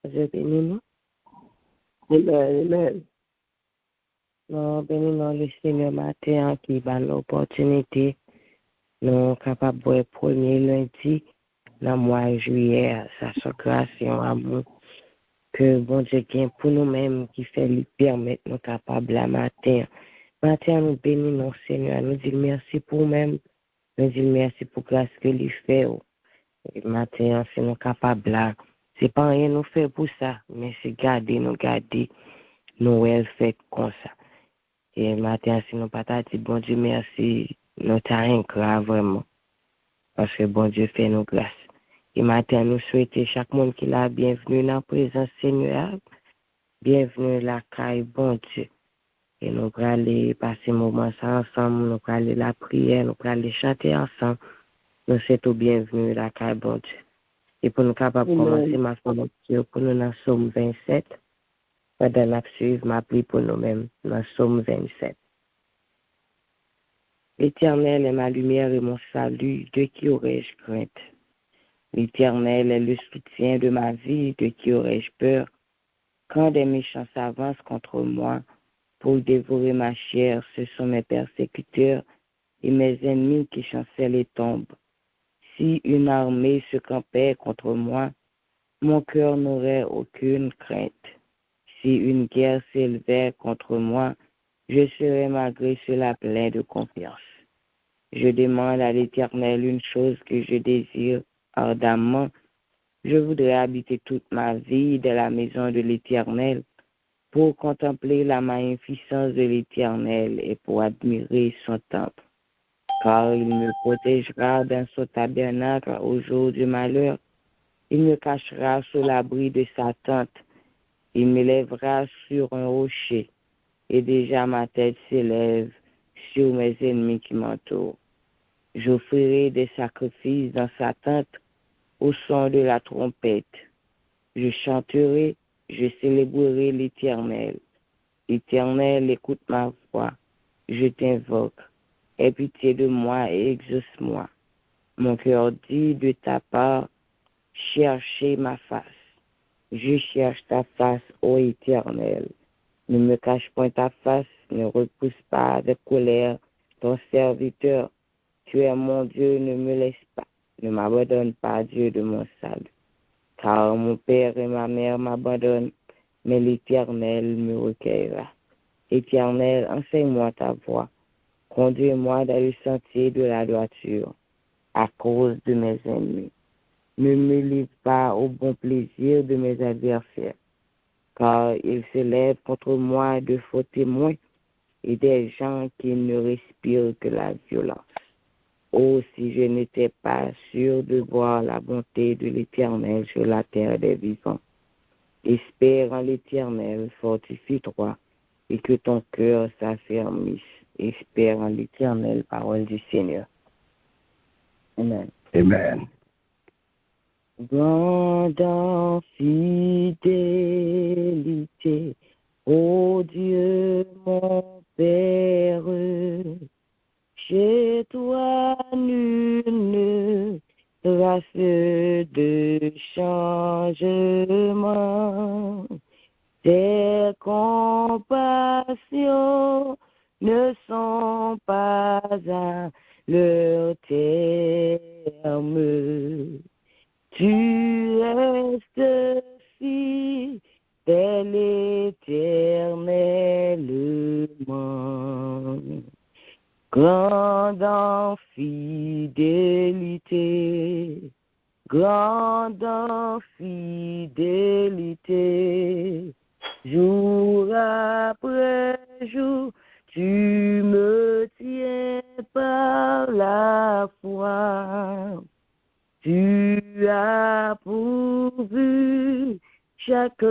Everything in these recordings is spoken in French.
Je bénis nous. Amen. Nous bénissons le Seigneur matin qui va l'opportunité. Nous capables de premier lundi dans le mois de juillet. Ça soit grâce et amour que bon Dieu gagne pour nous-mêmes qui fait lui permettre nous capables la matin. Matin, nous bénissons Seigneur. Nous disons merci pour nous-mêmes. Nous disons merci pour grâce que lui fait. Et matin, c'est nous capables là. C'est pas rien nous fait pour ça, mais c'est garder, nous elle fait comme ça. Et matin, si nous pas dit bon Dieu merci, nous t'arrêtons grave vraiment. Parce que bon Dieu fait nous grâce. Et matin, nous souhaitons chaque monde qui l'a bienvenue dans la présence Seigneur. Bienvenue la caille, bon Dieu. Et nous allons aller passer un moment ensemble, nous allons aller la prière, nous allons aller chanter ensemble. Nous souhaitons bienvenue la caille, bon Dieu. Et pour nous capables de commencer ma formation pour nous dans Somme 27, pendant la suivre ma prière pour nous-mêmes dans Somme 27. L'Éternel est ma lumière et mon salut, de qui aurais-je crainte? L'Éternel est le soutien de ma vie, de qui aurais-je peur? Quand des méchants s'avancent contre moi pour dévorer ma chair, ce sont mes persécuteurs et mes ennemis qui chancellent et tombent. Si une armée se campait contre moi, mon cœur n'aurait aucune crainte. Si une guerre s'élevait contre moi, je serais malgré cela plein de confiance. Je demande à l'Éternel une chose que je désire ardemment. Je voudrais habiter toute ma vie dans la maison de l'Éternel pour contempler la magnificence de l'Éternel et pour admirer son temple. Car il me protégera dans son tabernacle au jour du malheur. Il me cachera sous l'abri de sa tente. Il me lèvera sur un rocher. Et déjà ma tête s'élève sur mes ennemis qui m'entourent. J'offrirai des sacrifices dans sa tente au son de la trompette. Je chanterai, je célébrerai l'Éternel. L'Éternel, écoute ma voix. Je t'invoque. Aie pitié de moi et exauce-moi. Mon cœur dit de ta part, cherchez ma face. Je cherche ta face, ô Éternel. Ne me cache point ta face, ne repousse pas de colère ton serviteur. Tu es mon Dieu, ne me laisse pas. Ne m'abandonne pas, Dieu de mon salut. Car mon père et ma mère m'abandonnent, mais l'Éternel me recueillera. Éternel, enseigne-moi ta voie. Conduis-moi dans le sentier de la droiture, à cause de mes ennemis. Ne me livre pas au bon plaisir de mes adversaires, car ils se lèvent contre moi de faux témoins et des gens qui ne respirent que la violence. Oh, si je n'étais pas sûr de voir la bonté de l'Éternel sur la terre des vivants. Espère en l'Éternel, fortifie-toi, et que ton cœur s'affermisse. Espère en l'Éternel, parole du Seigneur. Amen. Amen. Grande en fidélité, ô Dieu mon Père, chez toi nul ne trace de changement. Tes compassions ne sont pas à leur terme. Tu restes fidèle éternellement. Grande en fidélité, grande en fidélité, jour après jour, tu me tiens par la foi. Tu as pourvu chaque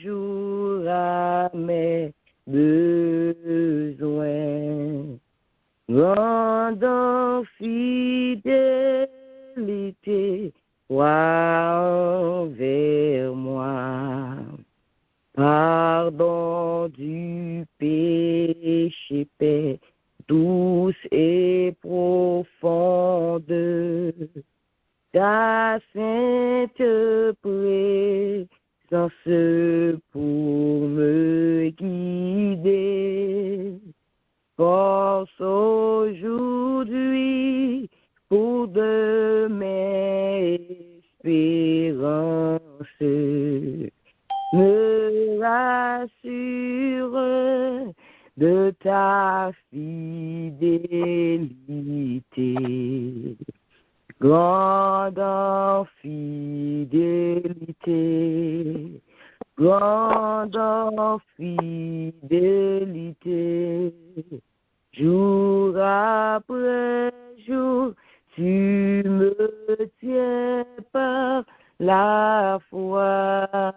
jour à mes besoins. Grande en fidélité, toi envers moi. Pardon du péché, paix douce et profonde. Ta sainte présence pour me guider. Force aujourd'hui pour demain espérance. Me rassure de ta fidélité. Grande en fidélité, grande en fidélité, jour après jour, tu me tiens par la foi.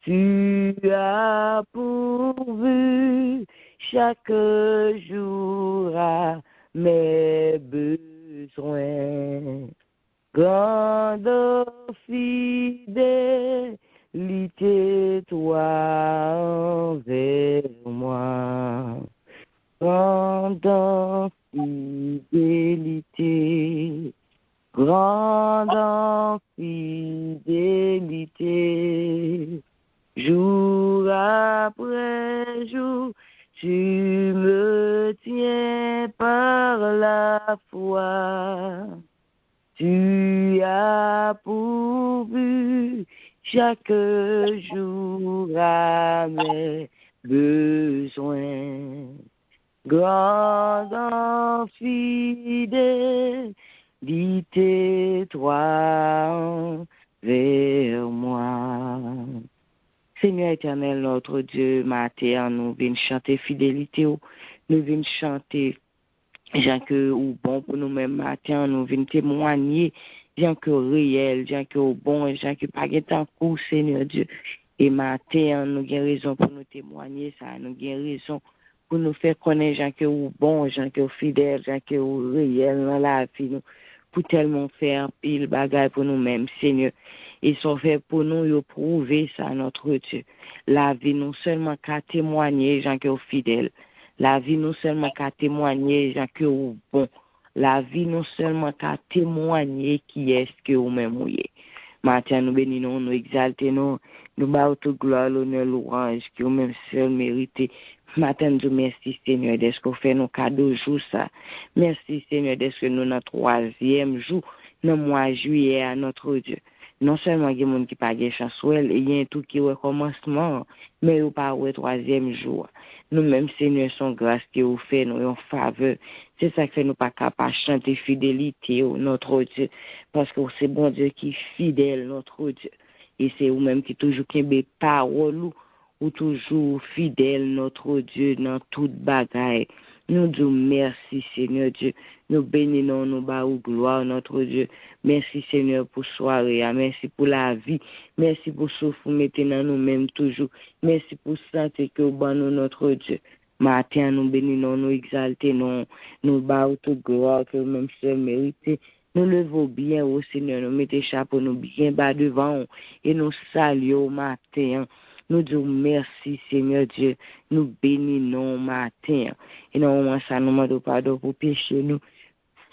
Tu as pourvu chaque jour à mes besoins. Grande fidélité, toi envers moi. Grande fidélité, grande fidélité. Jour après jour, tu me tiens par la foi. Tu as pourvu chaque jour à mes besoins. Grande fidélité, toi vers moi. Seigneur éternel, notre Dieu, matin, nous venons chanter fidélité, nous venons chanter, Jean que ou bon pour nous-mêmes matin, nous venons témoigner, Jean que réel, Jean que bon, Jean que pas en cours, Seigneur Dieu. Et matin, nous avons raison pour nous témoigner ça, nous avons raison pour nous faire connaître, Jean que ou bon, Jean que fidèle, Jean que réel dans la vie, nous. Pour tellement faire pile bagaille pour nous-mêmes, Seigneur. Ils sont faits pour nous, ils prouver ça, notre Dieu. La vie, non seulement qu'à témoigner, gens qui sont fidèles. La vie, non seulement qu'à témoigner, gens qui sont bons. La vie, non seulement qu'à témoigner qui est-ce que vous-même vous êtes. Matin, nous bénissons, nous exaltons, nous battons toute gloire, l'honneur, louange, qui vous-même seul mérité. Matin, nous merci, Seigneur, d'être qu'on fait nos cadeaux jour ça. Merci, Seigneur, d'être que nous, notre 3e jour, dans le mois de juillet, à notre Dieu. Non seulement il y a des gens qui n'ont pas chance, il y a tout qui est au commencement, mais il n'y a pas au 3e jour. Nous-mêmes, Seigneur, son grâce qui vous fait, nous en faveur. C'est ça que fait nous pas capables de chanter fidélité, notre Dieu. Parce que c'est bon Dieu qui est fidèle, notre Dieu. Et c'est vous-même qui toujours qui des paroles ou toujours fidèle, notre Dieu, dans toute bagaille. Nous disons merci, Seigneur Dieu. Nous bénissons, nous battons gloire, notre Dieu. Merci, Seigneur, pour soirée. Merci pour la vie. Merci pour souffle maintenant nous-mêmes toujours. Merci pour santé que vous nous, notre Dieu. Matin, nous bénissons, nous exaltons, nous battons toute gloire que vous-même seul méritez. Nous levons bien au Seigneur, nous mettons chapeau, nous bien bas devant et nous saluons matin. Nous disons merci, Seigneur Dieu. Nous bénissons matin. Et non, ça nous demande pardon pour pécher nous.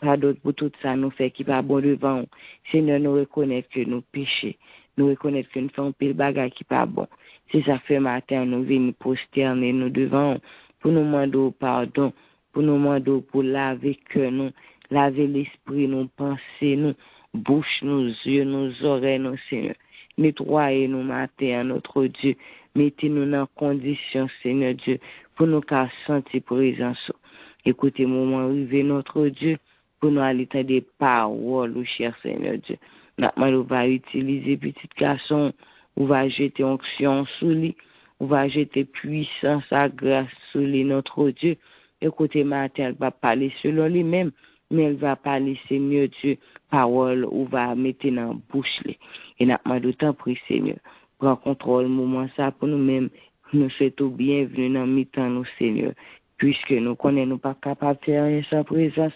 Pardon pour tout ça nous fait qui pas bon devant. Seigneur, nous reconnaissons que nous péchons. Nous reconnaissons que nous faisons pile bagage qui pas bon. C'est ça fait matin, nous venons prosterner nous devant pour nous demander pardon, pour nous demander pour laver cœur nous, laver l'esprit, nos pensées, nous, bouche, nos yeux, nos oreilles, nos Seigneur. Nettoyez nous matin, notre Dieu. Mettez-nous dans condition, Seigneur Dieu, pour nous qu'à sentir présence. Écoutez, moment arrivé, notre Dieu, pour nous aller dans des paroles, cher Seigneur Dieu. Maintenant, on va utiliser petit garçon, on va jeter onction sur lui, on va jeter puissance, à grâce sur lui, notre Dieu. Écoutez, matin, elle va parler selon lui-même, mais elle va parler, Seigneur Dieu, parole, on va mettre dans la bouche. Et maintenant, d'autant pris, Seigneur, prends contrôle, moment ça pour nous-mêmes, nous souhaitons bienvenue dans mi-temps, nous, Seigneur. Puisque nous connaissons nous pas capables de faire rien sans présence,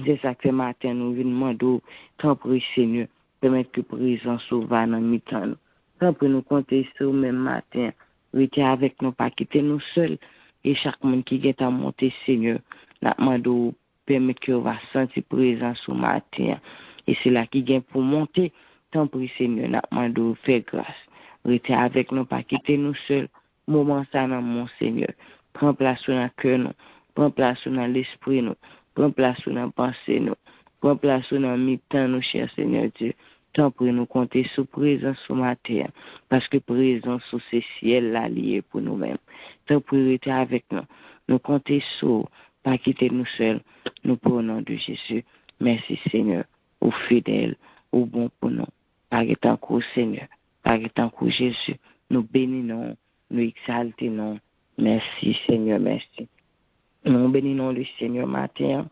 c'est ça que matin nous venons demander, tant pis Seigneur, permettre que présence va dans mi-temps. Tant pis nous compter sur même matin, rester avec nous, pas quitter nous seuls, et chaque monde qui vient à monter Seigneur, nous demandons permettre que va sentir présence au matin, et c'est là qui vient pour monter, tant pis Seigneur, nous demandons faire grâce. rester avec nous, pas quitter nous seuls. Moment ça, dans mon Seigneur. Prends place dans le cœur, nous. Prends place dans l'esprit, nous. Prends place dans la pensée, nous. Prends place dans le mi-temps, nous, cher Seigneur Dieu. Tant pour nous compter sous présence sur ma terre, parce que présence sous ces ciels là liés pour nous-mêmes. Tant pour rester avec nous. Nous compter sur, pas quitter nous seuls. Nous pour au nom de Jésus. Merci Seigneur, au fidèle, au bon pour nous. Par tant qu'au Seigneur, par tant qu'au Jésus. Nous bénissons, nous exaltons. Merci Seigneur, merci. Nous bénissons le Seigneur matin.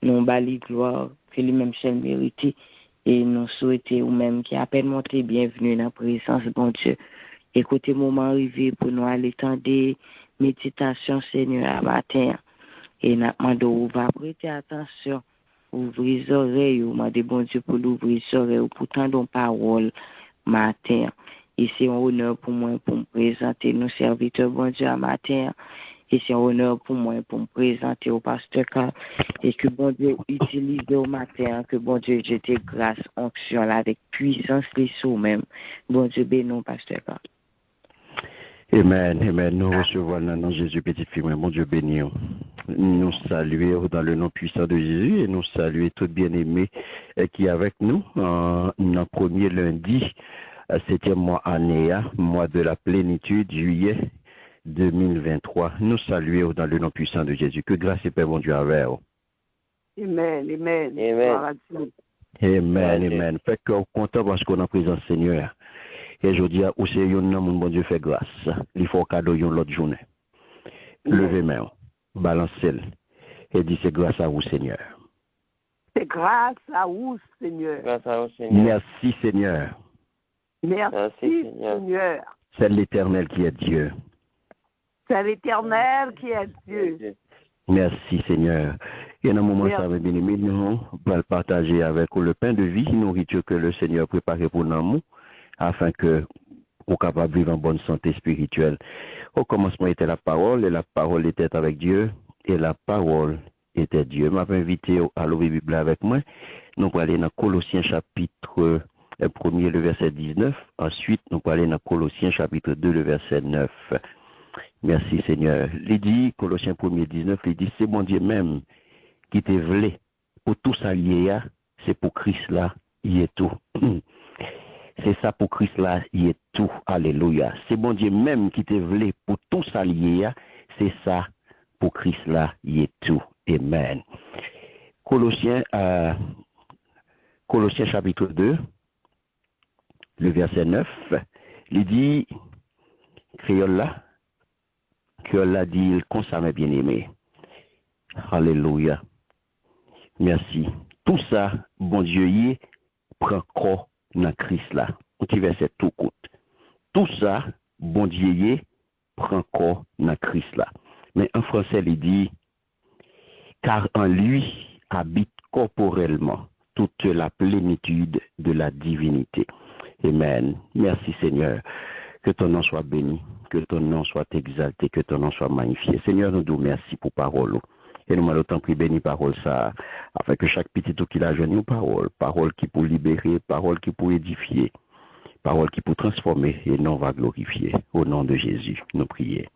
Nous bali gloire, que lui-même seul mérite. Et nous souhaitons ou même qui appelle monter bienvenue dans la présence de bon Dieu. Écoutez, moment arrivé pour nous aller tendre méditation, Seigneur, à matin. Et nous demandons, va prêter attention, ouvrir les oreilles, ou demandez bon Dieu pour l'ouvrir les oreilles, pour tendre parole matin. Et c'est un honneur pour moi pour me présenter nos serviteurs, bon Dieu, à matin. Et c'est un honneur pour moi pour me présenter au pasteur Carl. Et que bon Dieu utilise au matin, que bon Dieu jette grâce, onction là, avec puissance les sous même. Bon Dieu bénis pasteur Carl. Amen, amen. Nous recevons le nom de Jésus, petit fils, mon Dieu béni. Nous saluons dans le nom puissant de Jésus et nous saluons tout bien-aimés qui est avec nous en premier lundi, 7e mois année, mois de la plénitude, juillet 2023. Nous saluons dans le nom puissant de Jésus. Que grâce et paix, mon Dieu, avec vous. Amen, amen. Amen, amen, amen. Fait que content parce qu'on est en présence Seigneur. Et je dis, où c'est yon nan mon bon Dieu fait grâce. Il faut cadeau yon l'autre journée. Levez main, balancez et dis c'est grâce à vous Seigneur. C'est grâce à vous Seigneur. Grâce à vous Seigneur. Merci Seigneur. Merci Seigneur. C'est l'Éternel qui est Dieu. C'est l'Éternel qui est Dieu. Merci Seigneur. Et dans un moment, ça va bien aimé, nous allons partager avec vous le pain de vie, nourriture que le Seigneur a préparé pour nous, afin que nous capables de vivre en bonne santé spirituelle. Au commencement était la parole, et la parole était avec Dieu, et la parole était Dieu. Je m'avais invité à l'ouvrir la Bible avec moi. Nous allons aller dans Colossiens chapitre 1er, le verset 19. Ensuite, nous allons aller dans Colossiens chapitre 2, le verset 9. Merci Seigneur. Il dit, Colossiens 1er 19, il dit, c'est mon Dieu même qui te voulait pour tout s'allier, c'est pour Christ là, il est tout. C'est ça pour Christ là, il est tout. Alléluia. C'est bon Dieu même qui te voulait pour tout s'allier, c'est ça pour Christ là, il est tout. Amen. Colossiens chapitre 2, le verset 9, il dit, créole là dit, comme ça mes bien-aimés. Alléluia. Merci. Tout ça, bon Dieu, y prend corps dans Christ là. Un petit verset tout court. Tout ça, bon Dieu, y prend corps dans Christ là. Mais en français, il dit, car en lui habite corporellement toute la plénitude de la divinité. Amen. Merci Seigneur. Que ton nom soit béni, que ton nom soit exalté, que ton nom soit magnifié. Seigneur, nous nous remercions pour parole. Et nous m'allons tant pris béni parole ça, afin que chaque petit tout qui l'a jeune une parole qui peut libérer, parole qui peut édifier, parole qui peut transformer et non va glorifier. Au nom de Jésus, nous prions.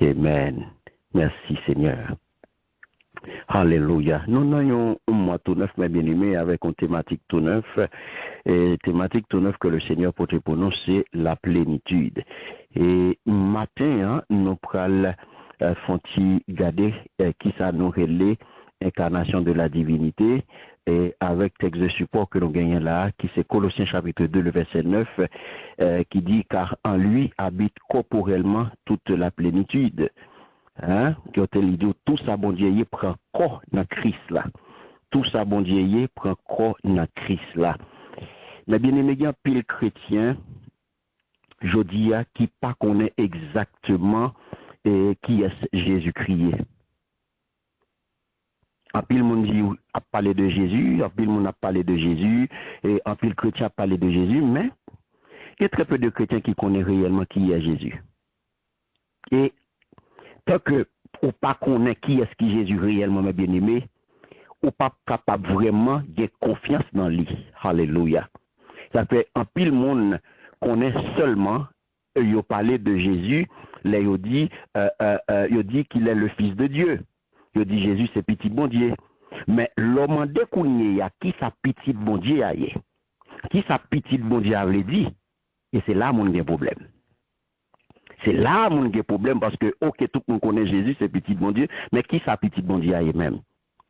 Amen. Merci Seigneur. Alléluia. Nous avons un mois tout neuf, mes bien-aimés, avec une thématique tout neuf. Et thématique tout neuf que le Seigneur porte pour nous, c'est la plénitude. Et matin, nous prenons garder qui ça nous relève incarnation de la divinité. Et avec texte de support que nous gagnons là, qui c'est Colossiens chapitre 2, le verset 9, qui dit, car en lui habite corporellement toute la plénitude. Hein, tout ça bon Dieu prend corps dans Christ là. Tout ça bon Dieu prend corps dans Christ là. Mais bien aimé, il y a pile chrétien, je dis qui pas connaît exactement qui est Jésus-Christ. En pile monde dit a parlé de Jésus, en pile monde a parlé de Jésus et en pile chrétien a parlé de Jésus, mais il y a très peu de chrétiens qui connaissent réellement qui est Jésus. Et tant que ou pas connaît qui est-ce qui Jésus réellement, mes bien-aimés, ou pas capable vraiment de confiance dans lui. Alléluia. Ça fait un pile monde connaît seulement, ils ont parlé de Jésus, là ils ont dit qu'il est le Fils de Dieu. Ils ont dit Jésus c'est petit bon Dieu. Mais l'homme de Kounye, qui sa petite bon Dieu a yé? Qui sa petite bon Dieu a dit? Et c'est là mon problème. C'est là mon problème parce que, ok, tout le monde connaît Jésus, c'est petit bon Dieu, mais qui sa petite bon Dieu a yé même?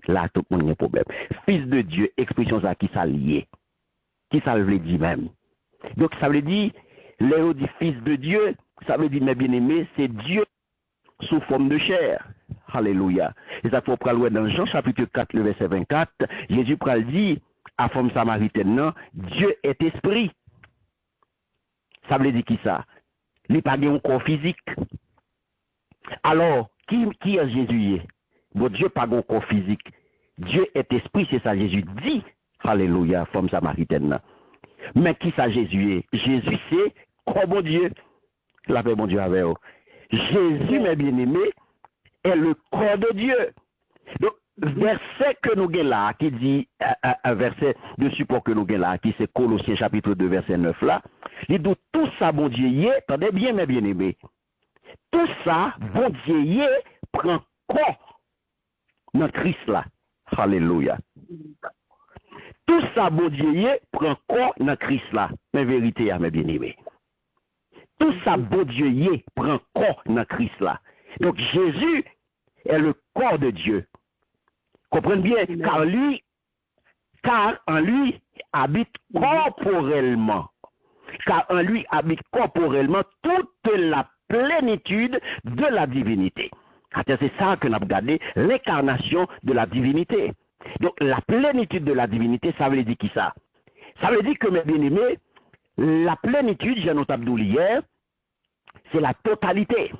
Là, tout le monde a problème. Fils de Dieu, expression ça qui ça lié? Qui ça veut dire même? Donc ça veut dire, Léo dit fils de Dieu, ça veut dire, mes bien-aimés, c'est Dieu sous forme de chair. Alléluia. Et ça faut prendre dans Jean chapitre 4, le verset 24, Jésus pral dit à femme samaritaine, non, Dieu est esprit. Ça veut dire qui ça? Il n'y a pas un corps physique. Alors, qui est Jésus? Bon, Dieu n'a pas un corps physique. Dieu est esprit, c'est ça Jésus dit. Alléluia, femme samaritaine. Mais qui ça Jésus est? Jésus c'est comme bon Dieu. La paix bon Dieu avec vous. Jésus, mes bien-aimés, est le corps de Dieu. Donc, verset que nous avons là, qui dit, un verset de support que nous avons là, qui c'est Colossiens chapitre 2, verset 9 là, il dit tout ça, bon Dieu, y est, attendez bien, mes bien-aimés, tout ça, bon Dieu, y est, prend corps dans Christ là. Alléluia. Tout ça, bon Dieu, y est, prend corps dans Christ là. Mais vérité, mes bien-aimés. Tout ça, bon Dieu, y est, prend corps dans Christ là. Donc Jésus est le corps de Dieu. Comprenez bien, car en lui habite corporellement. Car en lui habite corporellement toute la plénitude de la divinité. C'est ça que nous avons regardé, l'incarnation de la divinité. Donc la plénitude de la divinité, ça veut dire qui ça? Ça veut dire que, mes bien-aimés, la plénitude, j'ai noté hier, c'est la totalité.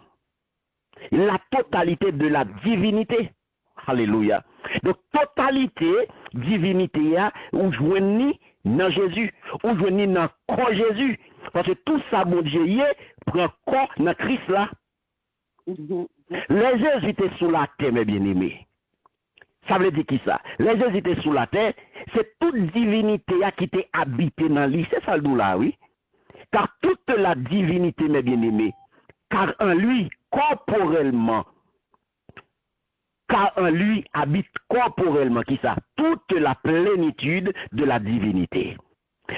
La totalité de la divinité. Alléluia. Donc, totalité, divinité, ou joignez dans Jésus, ou joignez dans corps Jésus. Parce que tout ça, mon Dieu, prend corps dans Christ là. Les Jésus étaient sous la terre, mes bien-aimés. Ça veut dire qui ça? Les Jésus étaient sous la terre, c'est toute divinité qui était habitée dans lui. C'est ça le nous là, oui. Car toute la divinité, mes bien-aimés, car en lui, corporellement, car en lui habite corporellement, qui ça? Toute la plénitude de la divinité.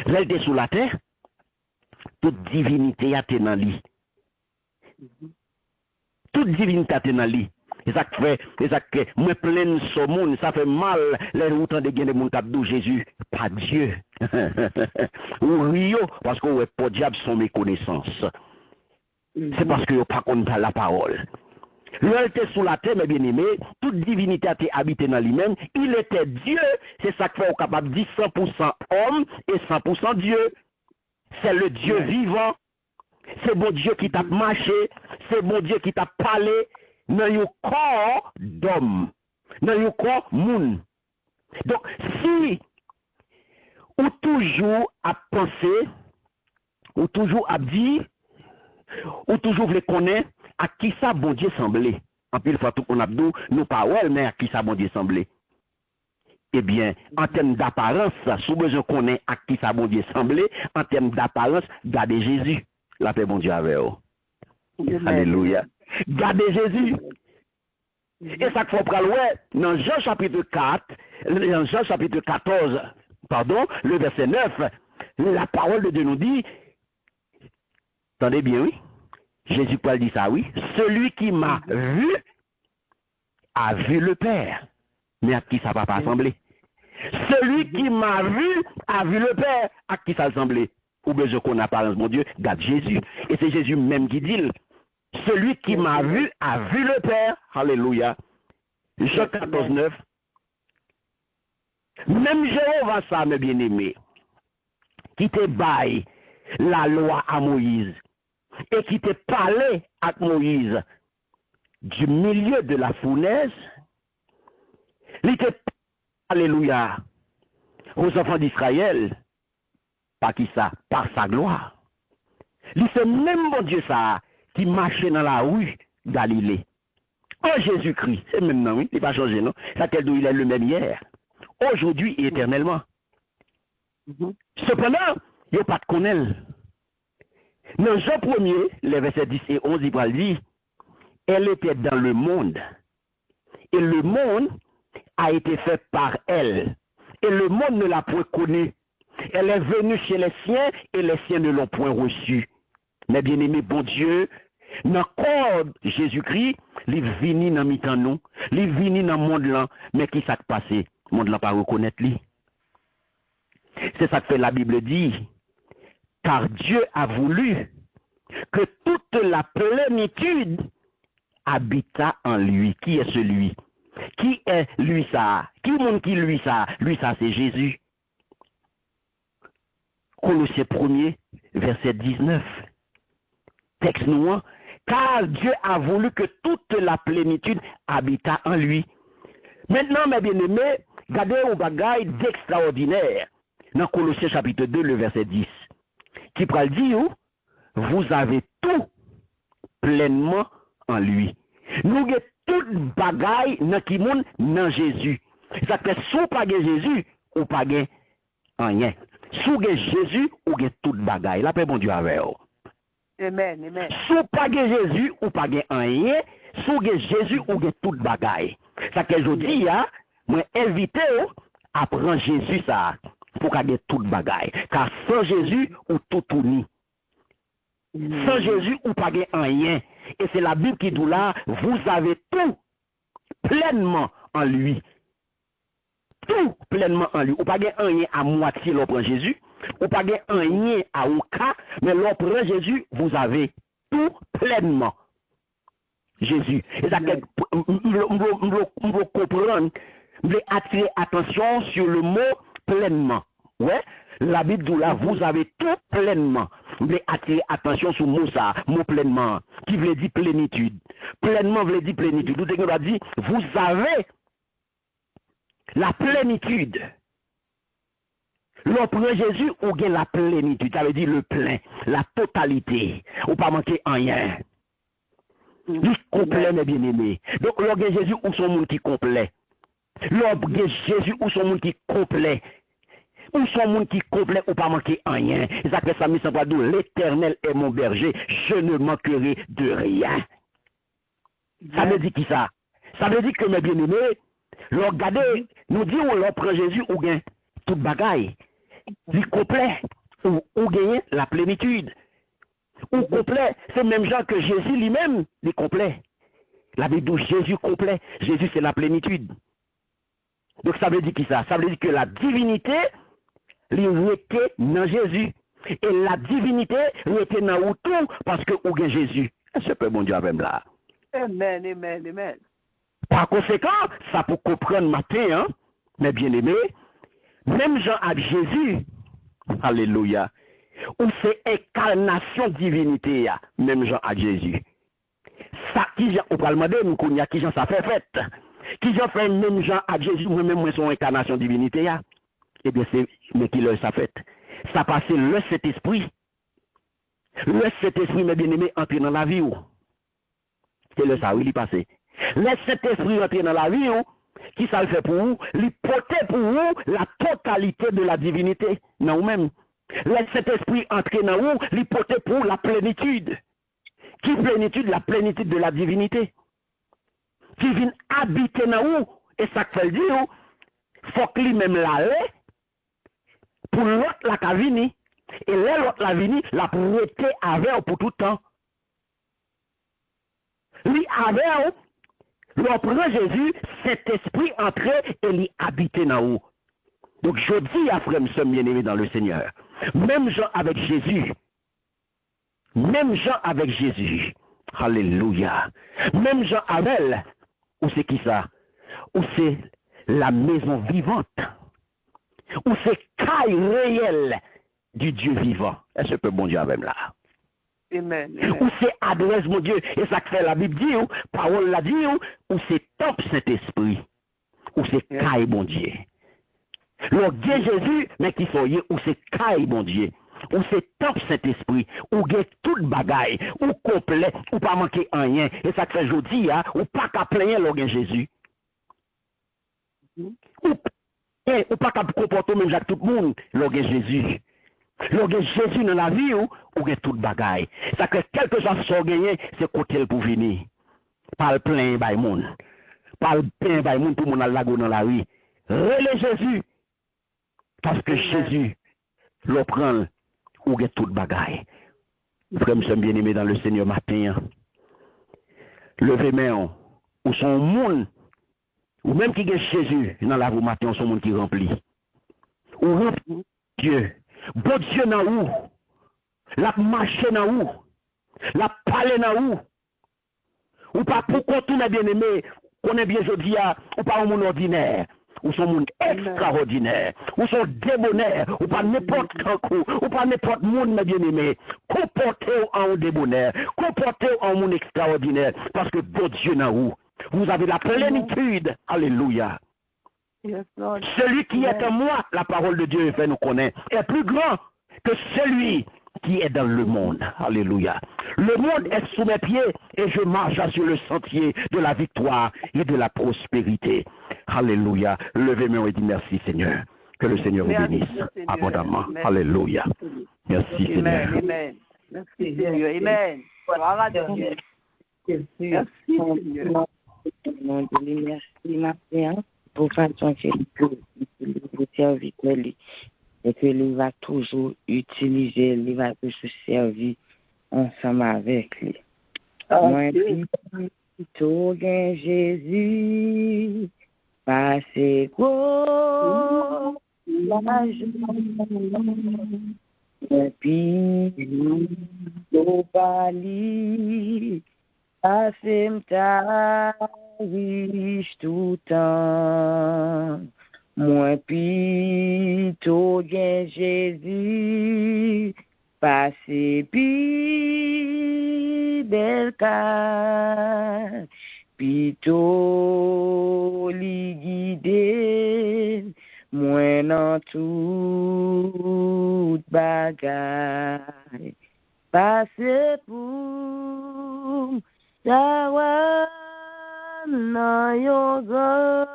Là, il était sous la terre, toute divinité était dans lui. Toute divinité était dans lui. Et ça fait, moi plein ce monde, ça fait mal, les routins de gain de mon tabou, Jésus, pas Dieu. Ou Rio, parce que ouais, pas diable son méconnaissance. C'est parce que vous pas compte la parole. Lui était sous la terre, mes bien-aimés, toute divinité a été habitée dans lui-même. Il était Dieu, c'est ça que fait capable de dire 100% homme et 100% Dieu. C'est le Dieu vivant. C'est bon Dieu qui t'a marché, c'est bon Dieu qui t'a parlé dans un corps d'homme, dans un corps moun. Donc, si ou toujours à penser, ou toujours à dire, ou toujours voulez connaître à qui ça bon Dieu semblait. En pile fois tout on a dit, nous pas ouais, mais à qui ça bon Dieu semblait. Eh bien, en termes d'apparence, si besoin connaître à qui ça bon Dieu semblait, en termes d'apparence, gardez Jésus. La paix bon Dieu avec vous. Alléluia. Gardez Jésus. Et ça qu'il faut prendre, ouais, dans Jean chapitre 4, dans Jean chapitre 14, pardon, le verset 9, la parole de Dieu nous dit, attendez bien, oui, Jésus Paul dit ça, oui, celui qui m'a vu a vu le Père. Mais à qui ça va pas sembler? Celui qui m'a vu a vu le Père. À qui ça semblait? Ou besoin qu'on apparence, mon Dieu, garde Jésus. Et c'est Jésus même qui dit, celui qui m'a vu a vu le Père. Alléluia. Jean 14, 9. Même Jéhovah, ça, mes bien-aimés, qui te baille la loi à Moïse et qui te parlait à Moïse du milieu de la fournaise, il te alléluia aux enfants d'Israël. Par qui ça? Par sa gloire. C'est même bon Dieu ça qui marchait dans la rue Galilée. En Jésus-Christ, c'est maintenant, oui, il n'est pas changé, non? Ça quel il est le même hier, aujourd'hui et éternellement. Cependant, il n'y a pas de connaître. Dans Jean 1er, les versets 10 et 11, il va dire, elle était dans le monde, et le monde a été fait par elle, et le monde ne l'a point connue. Elle est venue chez les siens, et les siens ne l'ont point reçue. Mais bien aimé, bon Dieu, dans le corps Jésus-Christ, il est venu dans mi-temps nous, il est venu dans le monde là, mais qui s'est passé? Le monde n'a pas reconnaître lui. C'est ça que fait la Bible dit. Car Dieu a voulu que toute la plénitude habita en lui. Qui est celui? Qui est lui ça? Qui monde qui lui ça? Lui ça c'est Jésus. Colossiens 1er, verset 19. Texte noir. Car Dieu a voulu que toute la plénitude habita en lui. Maintenant, mes bien-aimés, regardez un bagage d'extraordinaire dans Colossiens chapitre 2, le verset 10, qui parle dire, vous avez tout pleinement en lui. Nous avons tout bagage dans qui monde dans Jésus. Ça fait si vous pas Jésus, ou pas rien. Si vous avez Jésus, vous avez tout bagage. La paix bon Dieu avec vous. Amen, amen. Si vous pas Jésus, ou pas rien. Si vous avez Jésus, vous avez tout bagage. Ça que je dis, moi invité à prendre Jésus ça pour qu'il ait tout bagaille. Car sans Jésus, ou tout uni. Sans Jésus, ou pas rien. Et c'est la Bible qui dit là, vous avez tout pleinement en lui. Tout pleinement en lui. Ou pas rien à moitié l'on prend Jésus. Ou pas rien à aucun. Mais l'on prend Jésus, vous avez tout pleinement. Jésus. Et ça, on veut comprendre, on veut attirer attention sur le mot pleinement. Ouais, la Bible dit là, vous avez tout pleinement. On veut attirer attention sur le mot ça, mot pleinement, qui veut dire plénitude. Pleinement veut dire plénitude. Tout le monde dit, vous avez la plénitude. L'on prend Jésus, ou gagne la plénitude. Ça veut dire le plein, la totalité. Ou pas manquer en rien. Lui complet, mes bien-aimés. Donc, l'on Jésus ou son monde qui complet. L'on Jésus ou son monde qui complet. Ou son monde qui complet ou pas manquer en rien. Et ça fait ça, mais ça va dire, l'Éternel est mon berger, je ne manquerai de rien. Ça veut dire qui ça? Ça veut dire que, mes bien-aimés, l'on regarde, nous dit on prend Jésus ou gagne toute bagaille. Il complet. Ou gagne la plénitude. Ou complet, c'est même genre que Jésus lui-même est complet. La Bible dit Jésus complet. Jésus, c'est la plénitude. Donc ça veut dire qui ça? Ça veut dire que la divinité, il était dans Jésus. Et la divinité, il était dans tout parce que où est Jésus. C'est peu bon Dieu avec là. Amen, amen, amen. Par conséquent, ça pour comprendre matin, hein, mes bien-aimés, même Jean avec Jésus, alléluia, ou c'est incarnation divinité, même Jean à Jésus. Ça, qui Jean, on parle de nous, qu'on y a qui Jean ça fait fête. Qui Jean fait même Jean à Jésus, même moi son incarnation divinité, eh bien c'est, mais qui leur ça fait. Ça passe le Saint-Esprit. Le Saint-Esprit, mes bien-aimés, entre dans la vie. C'est le ça, oui, il passé. Le Saint-Esprit entre dans la vie, qui ça le fait pour vous? Il porte pour vous la totalité de la divinité. Non, même. Laisse cet esprit entrer dans vous, il porte pour la plénitude. Qui plénitude? La plénitude de la divinité. Qui vient habiter dans vous. Et ça fait dire, faut que lui-même l'aller pour l'autre la cavini. Et l'autre la vini, la prêter avec pour tout temps. Lui avec, l'on prend Jésus, cet esprit entrait et lui habiter dans vous. Donc je dis à frère, nous sommes bien-aimés dans le Seigneur. Même Jean avec Jésus. Même Jean avec Jésus. Alléluia. Même Jean Abel. Ou c'est qui ça? Ou c'est la maison vivante. Ou c'est caille réelle du Dieu vivant. Est-ce que bon Dieu avec là? Amen. Ou c'est adresse mon Dieu. Et ça que fait la Bible dit, parole la dit, ou c'est top cet esprit. Ou c'est caille bon Dieu. Le Dieu Jésus, mais qui sont ou c'est caille bon Dieu. Ou c'est top cet esprit, ou get toute bagaille, ou complet, ou pas manquer en rien. Et ça fait aujourd'hui, ou pas qu'à plaindre le Jésus. Ou pas qu'à comporter même avec tout le monde, le Jésus. Lorsque Jésus dans la vie, ou a toute bagaille. Ça que quelque chose soit gagné, c'est côté pour venir. Pas le plein by moun. Pas le plein by moun pour mon lago dans la rue. Relais Jésus. Parce que Jésus, le prend, ou a toute bagaille. Frère, nous sommes bien aimés dans le Seigneur matin. Levez main, ou son monde, ou même qui est Jésus dans la rue matin, son monde qui remplit. Ou remplit Dieu. Bon Dieu dans où? La marche dans où? La parler dans où? Ou pas pour continuer bien aimé, qu'on est bien jeudi, ou pas un monde ordinaire, ou son monde extraordinaire, ou son débonnaire, ou pas n'importe quel ou pas n'importe monde mais bien aimé. Comportez-vous en débonnaire, comportez-vous en monde extraordinaire, parce que bon Dieu dans où? Vous avez la plénitude. Alléluia. Celui qui est en moi, la parole de Dieu fait nous connaître, est plus grand que celui qui est dans le monde. Alléluia. Le monde est sous mes pieds et je marche sur le sentier de la victoire et de la prospérité. Alléluia. Levez-moi et dis merci Seigneur. Que le Seigneur vous bénisse abondamment. Merci. Alléluia. Merci Seigneur. Amen. Merci Seigneur. Amen. Gloire à Dieu. Merci Seigneur. Merci matin pour façon que vous serviteur et que il va toujours utiliser, il va toujours servir ensemble avec lui. Moi, plutôt gain Jésus, passez gros, la joie, et puis, au Bali, passez m'ta riche tout temps. Moi, plutôt gain Jésus, passez pi bel cas, plutôt li guider, moi dans toute bagaille, passez pour savoir dans yon grand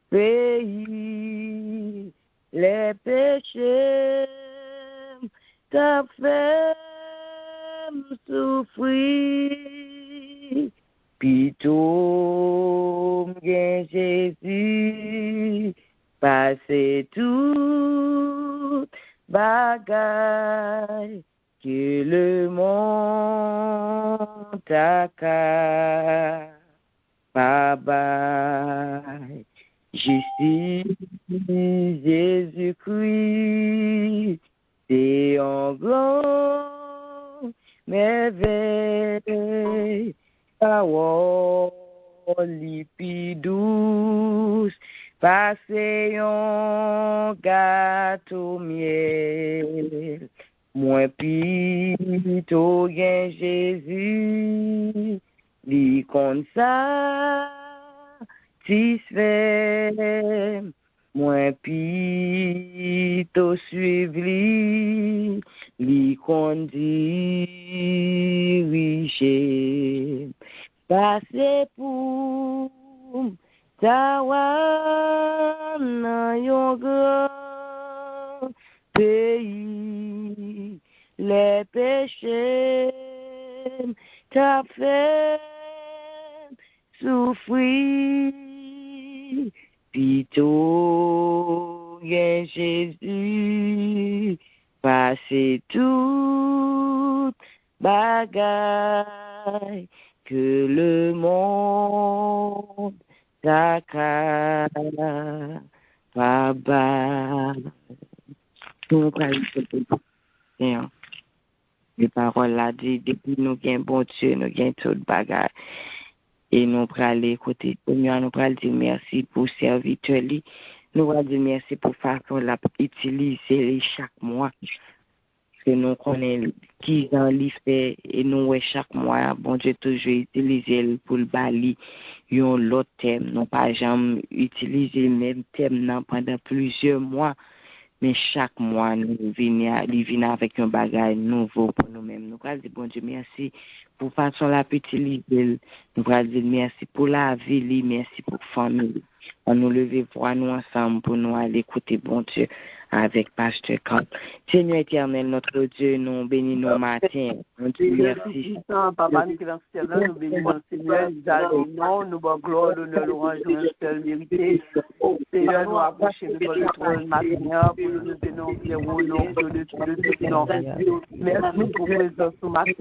pays, les péchés t'a fait souffrir, plutôt m'gain Jésus, passez tout bagaille que le monde t'a bye. Jésus, Jésus-Christ, c'est un grand merveille, parole lipi douce, passez un gâteau miel, moins plutôt gain Jésus, li comme ça, satisfait, moins plutôt suivre li qu'on dirige, passez pour savoir dans yon grand pays, les péchés t'a fait souffrir, plutôt gain Jésus, passez toute bagaille que le monde t'a baba. Nous prenons les paroles là dit depuis nous gain bon Dieu, nous gain toute bagaille. Et nous prenons écouter Seigneur, nous prenons dire merci pour serviteur li. Nous prenons dire merci pour façon la utiliser chaque mois. Que nous connaissons qui dans li fait et nous chaque mois bon Dieu toujours utiliser pour le bali yon l'autre thème, non pas jamais utiliser le même thème non pendant plusieurs mois. Mais chaque mois, nous venons avec un bagage nouveau pour nous-mêmes. Nous allons dire, bon Dieu, merci pour façon la petite. Nous allons dire merci pour la vie, merci pour la famille. On nous lever pour nous ensemble, pour nous aller écouter, bon Dieu, avec Pasteur Carl. Seigneur éternel, notre Dieu, nous bénis nos matins. On dit merci. Papa, nous qui dans ce ciel, nous bénissons le Seigneur, nous allons, nous bon gloire, l'honneur, l'orange, nous seul vérité. Seigneur, nous approchons de votre trône matin pour nous dénoncer au nom de tout nom. Merci pour présence ce matin.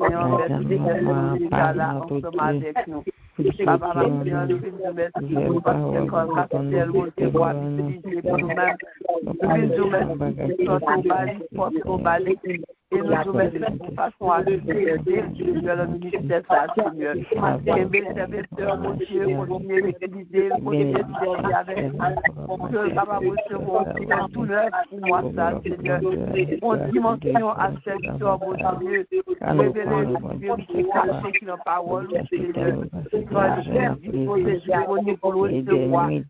Merci pour déjà là, ensemble avec nous. Papa, nous merci pour Pasteur Carl, Pasteur, mon Dieu, pour utiliser pour nous-mêmes. Nous merci pour ton bali, pour ton bali. Et nous remercions de façon à le faire, Seigneur, le ministère, Seigneur. Et mes serviteurs, mon Dieu, continuez d'utiliser, continuez d'utiliser avec que Papa, recevons tout l'heure pour moi, ça, Seigneur. En dimension à serviteur, mon Dieu, révéler la vérité cachée qui est la parole, Seigneur. Quand disposer disponible pour le recevoir, ils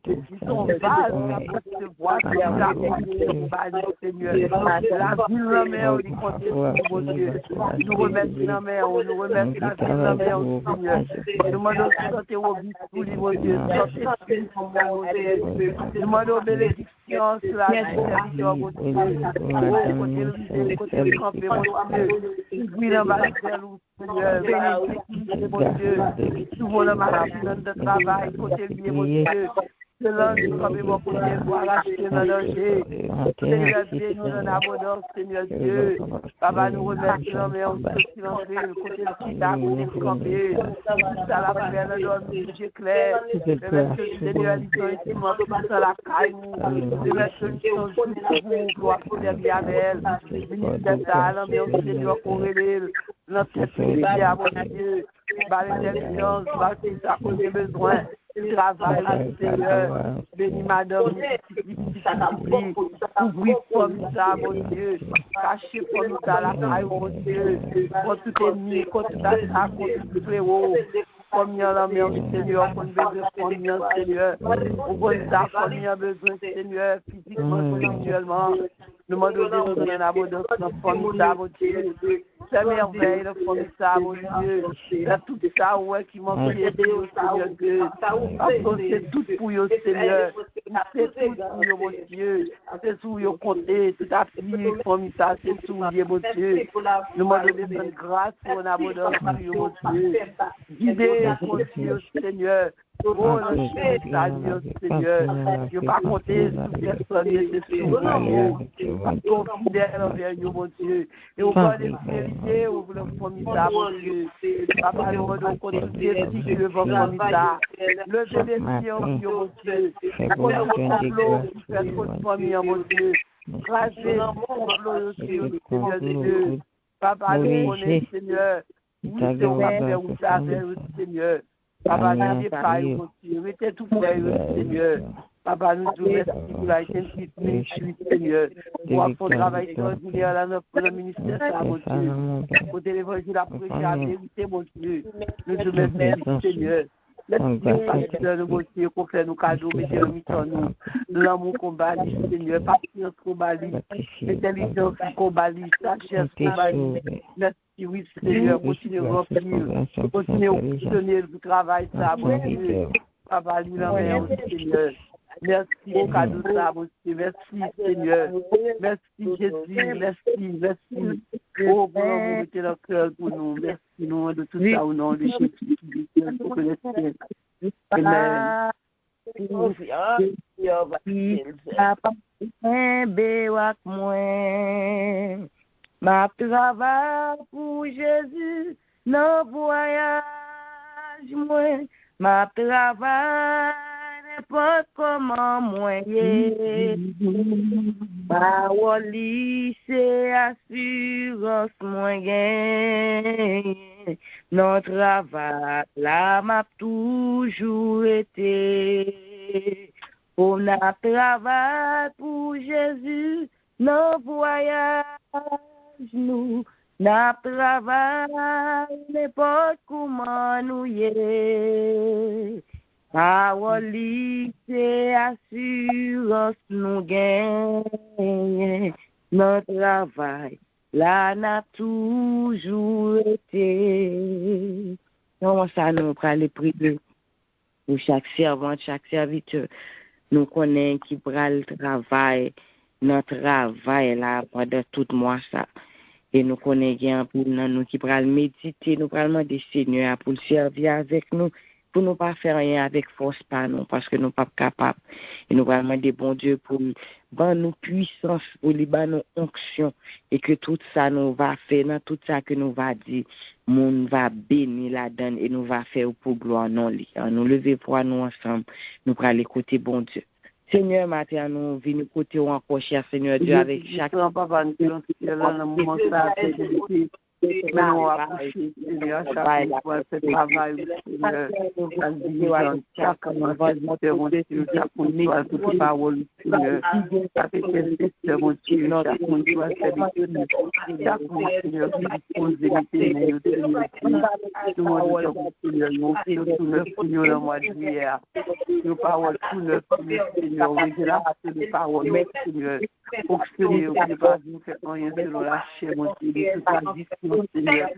sont vases pour recevoir, Seigneur. La vie de la mère, il compte mon Dieu, nous remercions, Mère, nous remercions la vie de la mère, Seigneur. Nous demandons de santé au biscuit, mon Dieu, santé sur mon Dieu. Nous demandons bénédiction sur la vie, mon Dieu. Côté le campé, mon Dieu. Oui, dans ma Seigneur, bénédiction, mon Dieu. Souvent dans ma machine de travail, côté le mon Dieu. Seigneur, nous en abondance, Seigneur Dieu. Papa, nous remercions, mais on se silence, le côté de qui t'a côté de campé. Ça la prière de l'homme, Dieu clair. Remercie, Seigneur, ici, moi, dans la caille. Remercie, nous gloire pour les bienveillants. Ministère talent, mais on Seigneur, corrélé. Notre esprit, à mon Dieu. Par l'intelligence, par ça qu'on a besoin. Travail, Seigneur, bénis madame, ouvrir comme ça, mon Dieu, cacher comme ça la caille, mon Dieu, contre tout ennemi, contre tout attaque, contre tout fléau, comme il y a la mer, Seigneur, qu'on a besoin, Seigneur, pour ça, comme il y a besoin, Seigneur, physiquement, spirituellement, nous demandons de nous en abondance, notre famille, ça, mon Dieu. C'est merveille, le famille, ça, mon Dieu. C'est tout ça, ouais, qui m'a prié, Seigneur Dieu. Parce que c'est tout pour vous, Seigneur. C'est tout pour vous, mon Dieu. C'est tout vous compter, tout à fait, famille, ça, c'est tout, mon Dieu. Nous demandons de bonne grâce pour une abondance, mon Dieu. Guidez, mon Dieu, Seigneur. Oh, le Seigneur, Seigneur, je ne vais pas compter sur personne, c'est sur Dieu. Parce qu'on est fidèle envers nous, mon Dieu. Et on va les vérifier, on veut le commissaire, mon Dieu. Papa, nous allons continuer si tu veux, mon commissaire. Levez les pieds, mon Dieu. Qu'on nous complot, faire notre famille, mon Dieu. Craser mon complot, Seigneur Dieu. Papa, nous connaissons, Seigneur. Oui, c'est ouvert, vous savez, Seigneur. Papa, n'ayez pas, mon Dieu, mettez tout près, Seigneur. Papa, nous te remercions pour la ministre, Seigneur. Pour faire travail extraordinaire là pour le ministère, ça, mon Dieu. Pour l'évangile, la prêcher la vérité, mon Dieu. Nous te remercions, Seigneur. Laisse-nous, nous, mon Dieu, qu'on fait nos cadeaux, mettez-le en nous. L'amour qu'on bâlit, Seigneur, patience qu'on bâlit, l'intelligence qu'on bâlit, sagesse qu'on bâlit. Merci, oui, Seigneur, continuez à remplir, continuez à soutenir le travail, ça, mon Dieu. Papa, lui, la mère, Seigneur. Merci pour le cadeau, ça, mon Dieu. Merci, Seigneur. Merci, Jésus. Merci. Oh, pour vous mettez le cœur pour nous. Merci, nous, de tout ça, au nom de Jésus. Pour que le ciel. Amen. Ma travail pour Jésus, non voyage moi, ma travail n'importe comment moyen. Parole c'est assurance moyen. Notre travail là m'a toujours été. Pour notre travail pour Jésus, non voyage nous, n'a travail n'importe comment nous y est. Parole c'est assurance nous gagne. Notre travail là n'a toujours été. Comment ça nous prend les prier pour chaque servante, chaque serviteur. Nous connaissons qui prend le travail notre travail là pendant tout mois ça. Et nous connaissons pour nous qui pourrons méditer, nous pourrons demander Seigneur pour le servir avec nous, pour ne pas faire rien avec force par nous, parce que nous ne sommes pas capables. Et nous pourrons demander bon Dieu pour nous puissance, pour lui nous onction, et que tout ça nous va faire, dans tout ça que nous va dire, nous va bénir la donne et nous va faire pour gloire non li. Nous lever pour nous ensemble, nous pourrons l'écouter bon Dieu. Seigneur, matin, nous venons côté ou encore, cher Seigneur Dieu, avec chaque... Mais on va coucher, Seigneur, chaque fois, ce travail, Seigneur, chaque fois, toute parole, Seigneur, chaque question, mon Dieu, chaque fois, Seigneur, qui dispose de l'éternel, tout le monde, Seigneur, nous faisons tout neuf pour nous le mois de juillet, nos paroles tout neuf pour nous, Seigneur, révélateur de paroles, Seigneur, pour que Seigneur, ne pas nous faire rien selon la chair, mon Dieu, de toute la discussion, Seigneur,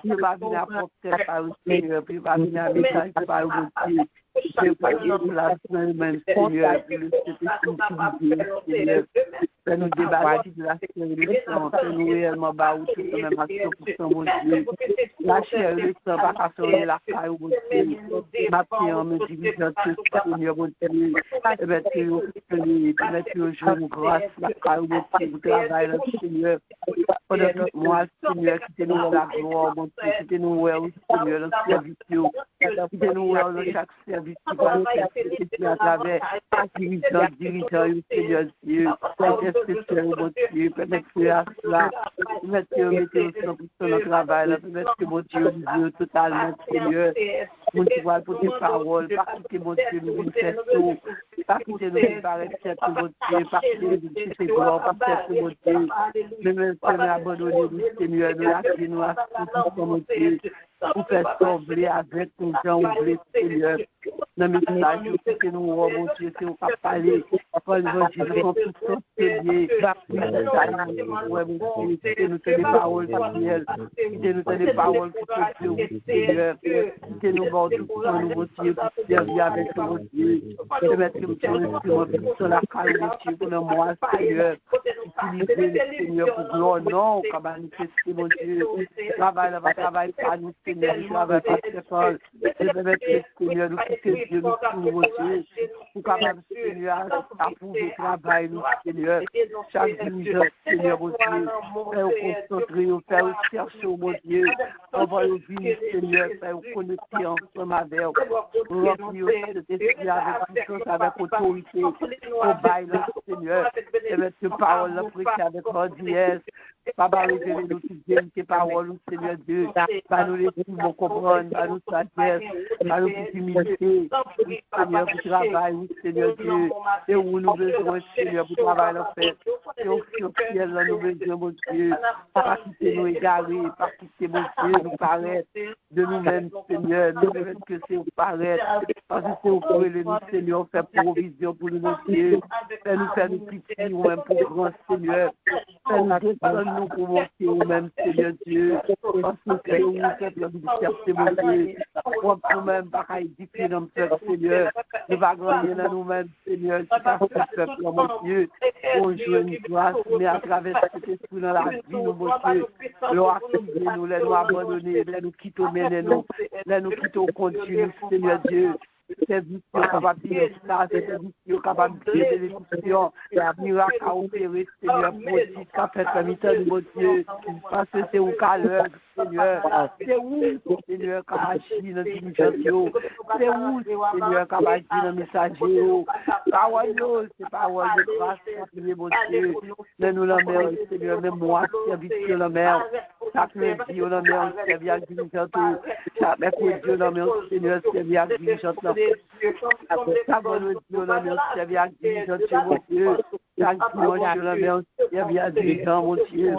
ne pas venir apporter par le Seigneur, ne pas venir à message par le Dieu. Je prie pour la semaine, Seigneur, pour le Seigneur, fais-nous débattre de la sang, fais-nous réellement baou, tout le même à 100%, mon Dieu. La chair et le sang, pas qu'à faire la caille, mon Dieu. Ma prière me dirige dans tout, Seigneur, mon Dieu. Et mettez au jour grâce, la caille, mon Dieu, vous travaillez, Seigneur. Pendant que moi, Seigneur, quittez-nous la gloire, mon Dieu, quittez-nous, Seigneur, le service, quittez-nous, chaque service. À travers dirigeant, Seigneur Dieu, mon Dieu, permettez à cela, mettez au 100% le travail, permettez, mon Dieu, totalement, Seigneur, mon Dieu, pour tes paroles, pas quitter, mon Dieu, nous manifestons, pas quitter nous paraître, mon Dieu, pas quitter tes gloires, pas quitter, mon Dieu, même Seigneur, abandonner, Seigneur, nous lâcher, nous lâcher, mon Dieu, pour faire sembler avec nos gens, Seigneur. Dans le message que nous, mon Dieu, c'est au pas parler. Quand l'évangile sont tous liés, nous des paroles partielles, nous des paroles pour Dieu, Seigneur, nous bon tout pour nous, mon Dieu, pour servir avec mon Dieu, de mettre sur la caille, mon Dieu, pour le moi, Seigneur, utiliser le Seigneur pour gloire, non, comme manifester, mon Dieu, travail par nous, Seigneur, travail par tes paroles, de mettre le Seigneur, nous quitter Dieu, nous mon Dieu, pour capable, Seigneur, approuver le travail, nous, Seigneur, chaque dirigeant, Seigneur, mon Dieu, faire concentrer, faire chercher, mon Dieu, envoyer au vie, Seigneur, faire connecter ensemble avec, remplir cet esprit avec puissance, avec autorité, au bail, Seigneur, et mettre tes paroles, la prêcher avec ordinaire, Papa, révélez-nous toutes tes paroles, Seigneur Dieu, pas nous laisser nous comprendre, pas nous sagesse, pas nous humilité, Seigneur, pour travail, Seigneur Dieu, et où nous besoin, Seigneur, pour travailler en fait, et au ciel, nous besoin, mon Dieu, pas quitter nous égarer, pas quitter, mon Dieu, nous paraître de nous-mêmes, Seigneur, nous-mêmes que c'est vous paraître, parce que c'est vous pour nous, Seigneur, faire provision pour nous, mon Dieu, fais-nous faire nous petits, ou même pour grand, Seigneur, fais-nous descendre nous pour monter nous-mêmes, Seigneur Dieu, parce que c'est vous, Seigneur, c'est mon Dieu, pour nous-mêmes, pas qu'à édifier dans le peuple, Seigneur, nous va grandir dans nous-mêmes, Seigneur, qui a fait le peuple, mon Dieu, pour jouer une grâce, mais à travers cet esprit dans la vie, nous, mon Dieu, nous activer, nous abandonner, nous quitter, mener nous, nous quitter au continu, Seigneur Dieu. C'est vision capable de ça, c'est vision capable de l'exécution, miracle à opérer, Seigneur, prodige, qu'a fait la mi-temps de mon Dieu, parce que c'est au caleur, Seigneur, c'est où, Seigneur, qu'a agi dans l'imitation, c'est où, Seigneur, qu'a agi dans le messager, parole, c'est parole de grâce, mon Dieu, mais nous la mère, Seigneur, même moi, serviteur la mère, chaque lundi, la mère, servir à dirigeant, chaque mercredi, la mère, Seigneur, servir à dirigeant, chaque vendredi, la mère, servir à dirigeant, mon Dieu, chaque dimanche, la mère, servir à dirigeant, mon Dieu,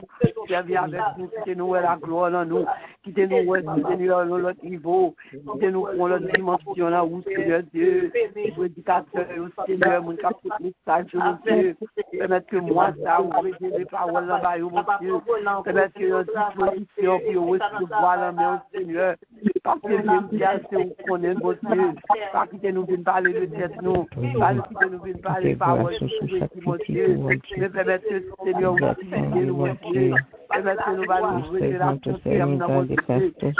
servir avec nous, quittez-nous la gloire en nous, quittez-nous, Seigneur, l'autre niveau, quittez-nous pour l'autre dimension, là où, Seigneur Dieu, prédicateur, Seigneur, mon capot message, mon Dieu, permettre que moi, ça, ouvrir les paroles là-bas, mon Dieu, permettre que notre disposition, puis recevoir la main, Seigneur, parce que même bien, c'est où qu'on est, mon Dieu, parce que nous venons parler de tête, nous, parce que nous venons parler de parole, mon Dieu, mais permettre que Seigneur, utiliser nous, mon Dieu, permettre que nous allons ouvrir la frontière dans mon Dieu,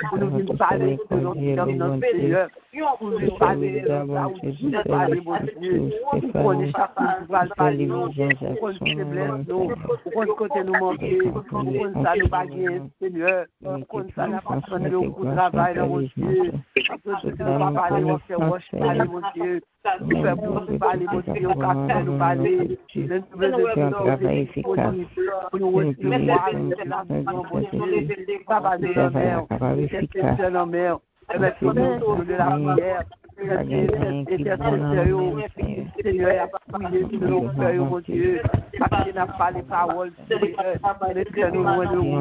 pour nous venir parler de notre Seigneur, pour nous parler de notre parler, mon Dieu, pour qu'on ait chaque fois pour parler, pour qu'on se blesse, pour qu'on côté nous manquer, pour qu'on ça nous baguette, Seigneur, pour qu'on ça n'a pas besoin de beaucoup de travail, mon Dieu, parce que tu ne vas pas parler, on fait wash, parler, mon Dieu, tu fais pour nous parler, mon Dieu, on va nous parler, le nouvel de pour nous recevoir, mon Dieu, papa de la mère, c'est la mère, avec le nom de la prière, Seigneur, appuyez sur nos cœurs, mon Dieu, parce qu'il n'a pas les paroles, Seigneur, nous loin de vous,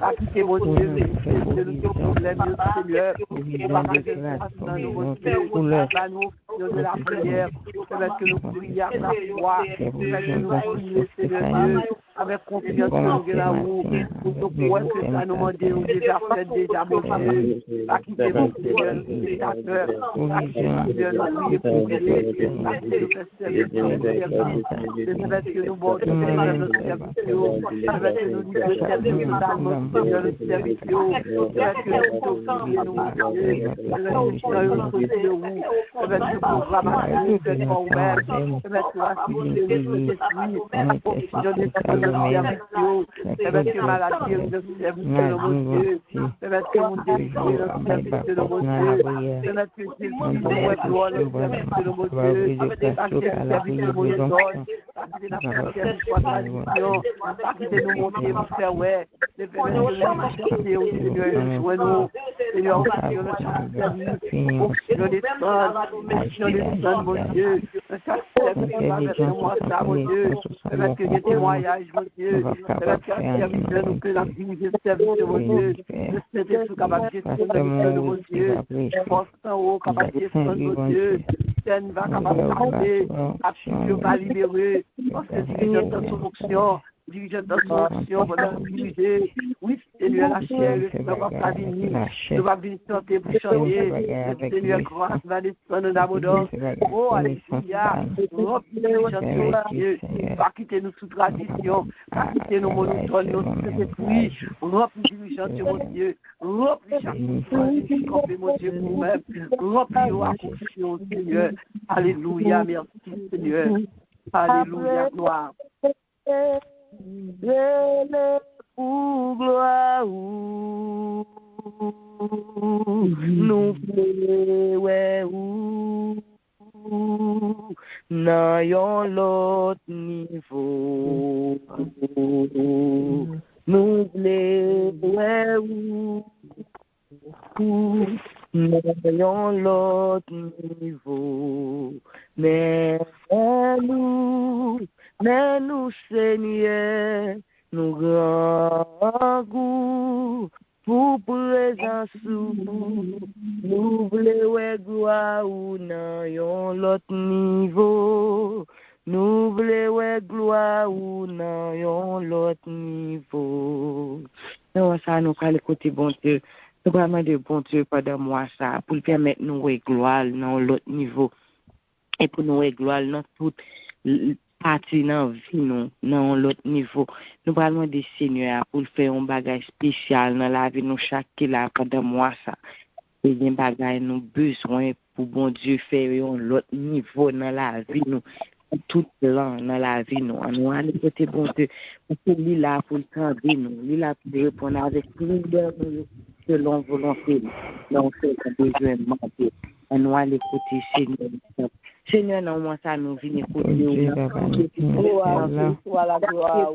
appliquez, mon Dieu, de nos problèmes, Seigneur, parce que nous, de la prière, parce que nous prions à la foi, parce que nous prions, Seigneur Dieu, avec confiance en l'amour, pour nous croire que ça nous demande déjà fait, déjà, mon Dieu, appliquez, mon Seigneur, ta peur, Seigneur, nous prions pour prier, parce que nous faisons que nous bordons notre service, parce que nous disons totalement, Seigneur, le service, parce que nous prions, dirigeant d'instruction, pour diriger. Oui, Seigneur, la chair, ne va pas venir. Ne va venir chanter pour chanter. Seigneur, grâce va descendre dans abondance. Oh, alléluia. Remplis-nous, Dieu. Pas quitter nous sous tradition. Pas quitter nos monotones, nos esprits. Remplis dirigeant, mon Dieu. Remplis chaque fois, mon Dieu, pour nous-mêmes. Remplis-nous à confiance, Seigneur. Alléluia, merci, Seigneur. Alléluia, gloire. Pour gloire, nous n'ayons l'autre niveau. Nous n'ayons l'autre niveau. Mais nous, Seigneur, nous grand goût pour présence, nous voulons gloire ou n'ayons l'autre niveau. Nous voulons gloire ou n'ayons l'autre niveau. Non, ça nous fait le côté bon Dieu. Nous vraiment de bon Dieu pendant moi ça pour permettre nous gloire dans l'autre niveau et pour nous gloire dans toute partie dans vie nous dans l'autre niveau. Nous parlons des Seigneur pour faire un bagage spécial dans la vie nous chaque là pendant moi ça. Et des bagages nous besoin pour bon Dieu faire un l'autre niveau dans la vie nous. Tout plan dans la vie nous allons côté bon Dieu parce que lui là pour tendre nous lui là pour répondre avec plus de selon volonté donc c'est besoin de manquer nous allons côté Seigneur non moi ça nous vient côté la gloire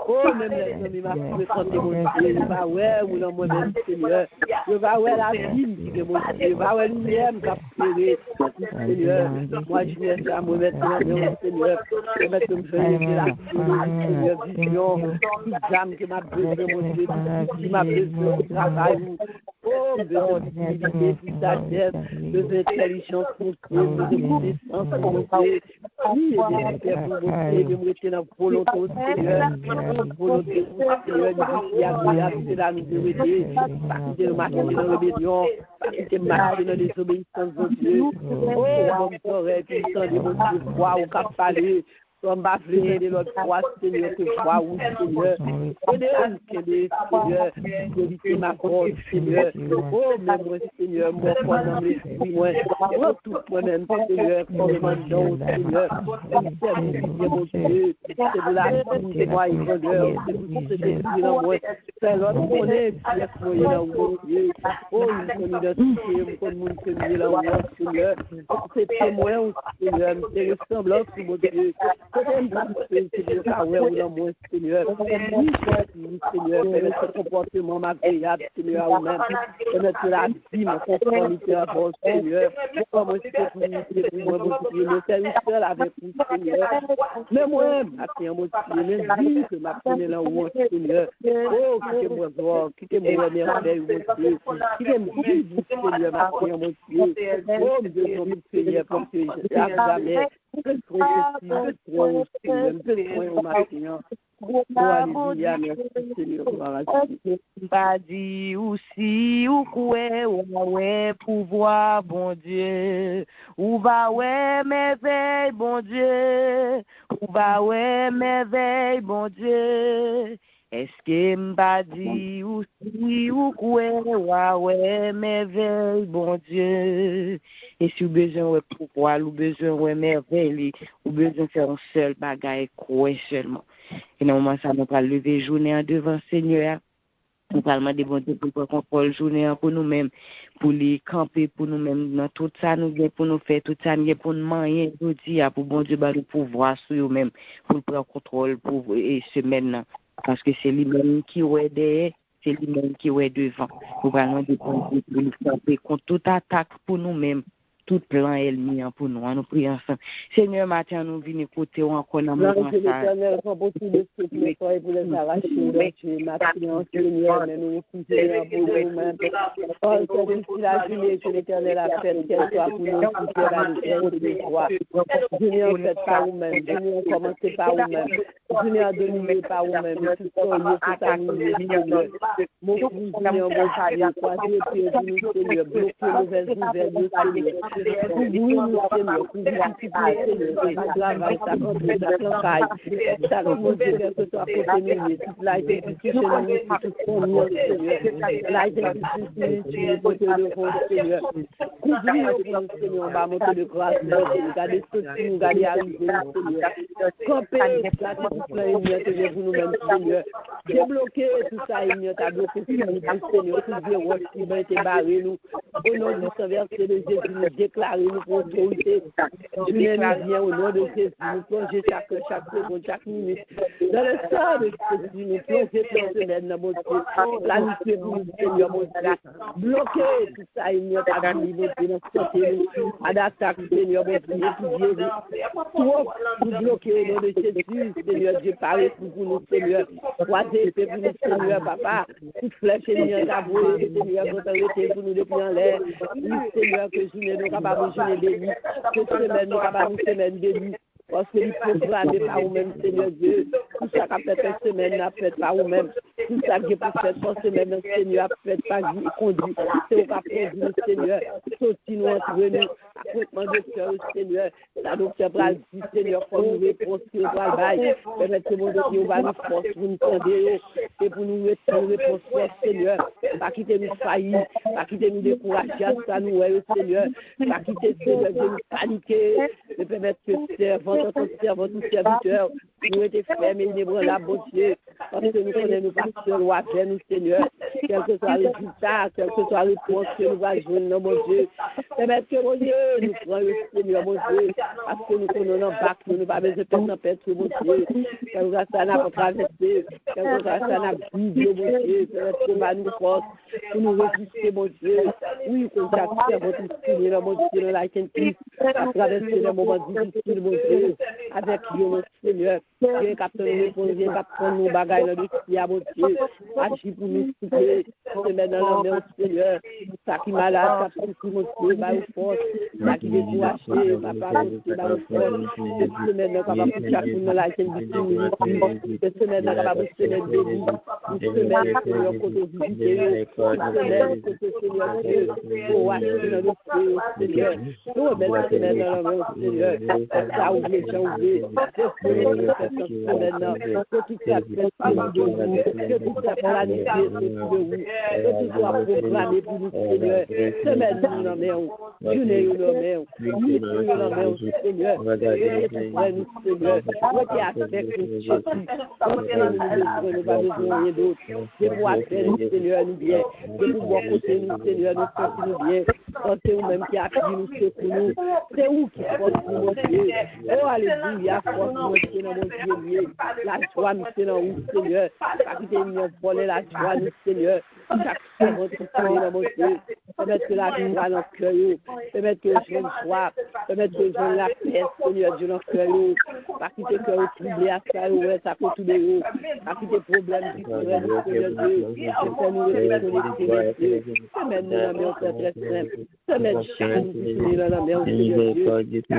Oh, même les amis m'a présenté mon Dieu, il va ouais, ou non, moi-même, Seigneur, je vais ouais la vie, qui est mon Dieu, il va ouais lumière, qui a fait, Seigneur, moi, je viens à moi maintenant, Seigneur, je vais me faire la Seigneur, vision, toute âme qui m'a besoin, mon Dieu, qui m'a besoin de travail, oh, besoin de visibilité, de sagesse, besoin d'intelligence, besoin de connaissance, mon Dieu, oui, et de faire pour mon Dieu, de me rester dans la volonté, Seigneur, volonté, Seigneur, qui a agréable, c'est là nous de aider, pas quitter le marché dans la rébellion, pas quitter le marché dans la désobéissance de Dieu, oh, comme ça aurait pu entendre mon Dieu, voir ou qu'à parler, comme bafler de l'autre foi, Seigneur, que foi ou Seigneur, Seigneur, éviter ma cause, Seigneur, oh, mais moi, Seigneur, moi, foi dans l'esprit, moi, oh, tout moi-même, Seigneur, commandant, Seigneur, c'est mon Dieu, c'est de la vie, c'est moi, et grandeur, c'est pour ce que je dis dans moi, c'est l'autre connaît, c'est moi, dans mon Dieu, oh, une identité, comme mon Seigneur, dans mon Seigneur, c'est témoin, Seigneur, c'est ressemblant, c'est mon Dieu, Seigneur, permettre ce comportement agréable, Seigneur, ou même, permettre la vie, ma conformité à votre Seigneur, comme aussi pour moi, mon serviteur avec vous, Seigneur, mais moi, ma mon Dieu, même vie que ma première là, mon Seigneur, oh, quittez-moi gloire, quittez-moi merveille, mon Dieu, quittez-moi vie, Seigneur, ma première, mon Dieu, oh, Dieu, mon Seigneur, parce que je n'ai jamais, Badi ou si ou koué ou ouais pouvoir bon Dieu ou va ouais merveille bon Dieu ou va ouais merveille bon Dieu. Est-ce que m'badi ou si ou koué ou ouais merveille bon Dieu. Et si vous besoin de pouvoir, ou besoin de merveille, ou besoin de faire un seul bagage, quoi seulement. Et normalement, ça nous va lever journée en devant Seigneur. Nous parlons des bons Dieu pour prendre contrôle journée pour nous-mêmes, pour les camper pour nous-mêmes. Dans tout ça, nous avons pour nous faire, tout ça, nous avons pour nous manger, pour dire, pour bon Dieu, nous pouvoir sur nous-mêmes, pour prendre contrôle, pour et semaine. Parce que c'est lui-même qui est derrière, c'est lui-même qui est devant. Nous allons dépendre de nous camper contre toute attaque pour nous-mêmes, tout plan ennemi pour nous. Nous prions ensemble. Seigneur, matin, nous venons côté encore dans mon pour l'Éternel, pour tous les ceux qui pour les arracher, Dieu, ma prière, Seigneur, mais nous nous Seigneur, pour nous-mêmes. Oh, c'est la journée que l'Éternel a faite, qu'elle soit pour nous, pour qu'elle a de toi. Seigneur, faites par vous-même, Seigneur, commencez par vous-même, Seigneur, dominer par vous-même, tout ça, tout ça, nous, Seigneur. Mon fils, Seigneur, mon Seigneur, croisez les pieds de nous, Seigneur, bloquez nouvelles nouvelles, Seigneur. Couvrir-nous, Seigneur, couvrir travail, ça continue, ça travaille, ça commence, Seigneur, que toi, pour témoigner, toute la institution, tout son nom, Seigneur, la institution spirituelle, pour te le rendre, Seigneur. Couvrir-nous, Seigneur, on va monter de grâce, regardez ceci, nous allons arriver, Seigneur. Camper, la Seigneur, pour nous-mêmes, Seigneur. Débloquer tout ça, Seigneur, t'as bloqué, Seigneur, tout verrou qui va être barré, nous, au nom du Saint-Versé de Jésus, nous déclarer nous pour autorité. Je nous viens au nom de Jésus, nous plonger chaque seconde, chaque minute. Dans le sang de Jésus, nous plonger cette semaine dans mon Dieu. Planifier pour nous, Seigneur, mon Dieu. Bloquer tout ça, Seigneur, ta vie, mon Dieu, dans santé, à l'attaque, Seigneur, mon Dieu, étudier. Trop, nous bloquer au nom de Jésus, Seigneur, Dieu, parle pour nous, Seigneur. Croisez épée pour nous, Seigneur, papa. Toute flèche, Seigneur, t'avouer, Seigneur, quand on était pour nous depuis en l'air. Oui, Seigneur, que je n'ai pas journée bénie, que semaine, nous capables de semaine bénie. Parce que il faut programmer par vous-même, Seigneur Dieu. Tout ça qu'a fait cette semaine, a fait par vous-même. Tout ça qui est pour faire cette semaine, Seigneur, a fait par vous, conduit. C'est au cas conduit, Seigneur. Sortis-nous entre nous, accoutrement de cœur, Seigneur. La docteur Bral dit, Seigneur, pour nous répondre sur le travail. Permettez mon Dieu, on va nous force pour nous tendre et pour nous répondre, Seigneur. Pas quitter nous faillir, pas quitter nous décourager, ça nous, Seigneur. Pas quitter, Seigneur, de nous paniquer, de permettre que servant, notre servant, tout serviteur, nous étions fermes et inébranlables, bon Dieu, parce que nous connaissons pas seul ou avec nous, Seigneur, quel que soit le résultat, quel que soit le réponse que nous allons jouer, mon Dieu. Permettez que, mon Dieu, nous prenions, Seigneur, mon Dieu, parce que nous connaissons nos bacs, nous n'avons pas besoin de faire sans perdre, mon Dieu. Quel que soit ça, n'a pas traversé, quel que soit ça, n'a pas vivé, mon Dieu, permettez que nous nous force pour nous résister, mon Dieu. Oui, qu'on s'accède à votre Seigneur, mon Dieu, dans la Christ, à traverser les moments difficiles, mon Dieu, avec Dieu, mon Seigneur. Dieu est capable de répondre, Dieu est capable de prendre nos bagages dans le ciel, mon Dieu. Agis pour nous souper, se mettre dans la main, Seigneur. Ça qui est malade, ça qui est mon Dieu, va au force. Ça qui est découragé, papa, mon Dieu, va au force. Cette semaine, nous sommes capables de chaque monde dans la chaîne du Seigneur. Cette semaine, nous sommes capables de se mettre béni. Une semaine, Seigneur, côté visiter. Une semaine, côté Seigneur Dieu. Pour acheter dans le ciel, Seigneur. Nous remettons la semaine dans la main, Seigneur. Ça ouvre, ça ouvre. Maintenant, que tout soit fait de vous, que tout soit planifié de vous, que tout soit programmé pour nous, Seigneur. Semaine, nous nommons, journée, nous nommons, nuit, nous nommons, Seigneur. Et tout soit nous, Seigneur. Qui affecte nous, Jésus. Quand nous n'avons pas besoin de rien d'autre. C'est pour faire nous, Seigneur, nous bien. C'est pour voir côté nous, Seigneur, nous sentir nous bien. Quand c'est vous-même qui appuie nous, c'est pour nous. C'est vous qui force nous, mon Dieu. Oh, alléluia, force nous, Seigneur, mon Dieu. La joie, nous, Seigneur, oui, Seigneur. Pas quitter nous voler la joie, nous, Seigneur. Chaque seconde, Seigneur, mon Dieu. Permettre que la joie dans notre cœur, permettre que je ne sois, permettre que je la paix, Seigneur, Dieu, dans notre cœur. Pas quitter que vous troublez à ça, ouais, ça peut tout dérouler. Pas quitter problème, Seigneur, Dieu. C'est nous reconnecter, semaine dans la main, c'est très simple. Semaine chaque nous dans la main, Seigneur Dieu. Chaque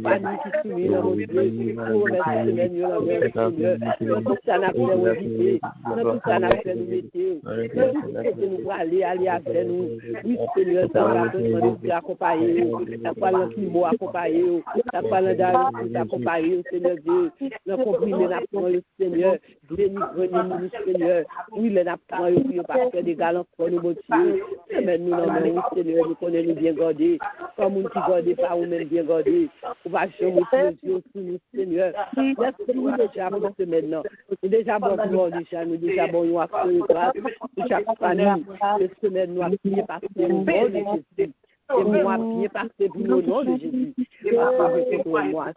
famille qui soumet dans mon Dieu. Pour remettre semaine dans la main, Seigneur. Dans tout ça, n'a fait nous éviter. Dans tout ça, n'a fait nous mettre. Dans tout ça, nous aller avec nous. Oui, Seigneur, ça va besoin de accompagner. Ça va le climat accompagner. Ça va le daré accompagner, Seigneur Dieu. Nous comprimons le Seigneur. Délivrez-nous, Seigneur. Oui, les apprend, oui, parce que des galants pour nous, mon Dieu. Semaine, nous nommons, Seigneur, nous connaissons bien gardés. Comme nous qui gardons pas, ou même bien gardés. On va jamais les yeux sur nous, Seigneur. Laisse-nous déjà pour cette semaine. Nous déjà bon pour déjà, nous déjà bon, nous avons fait le grâce de chaque famille. Cette semaine, nous avons prié parce que nous bon de Jésus. Et moi, bien passé pour le nom de Jésus. Et ma femme, pour moi.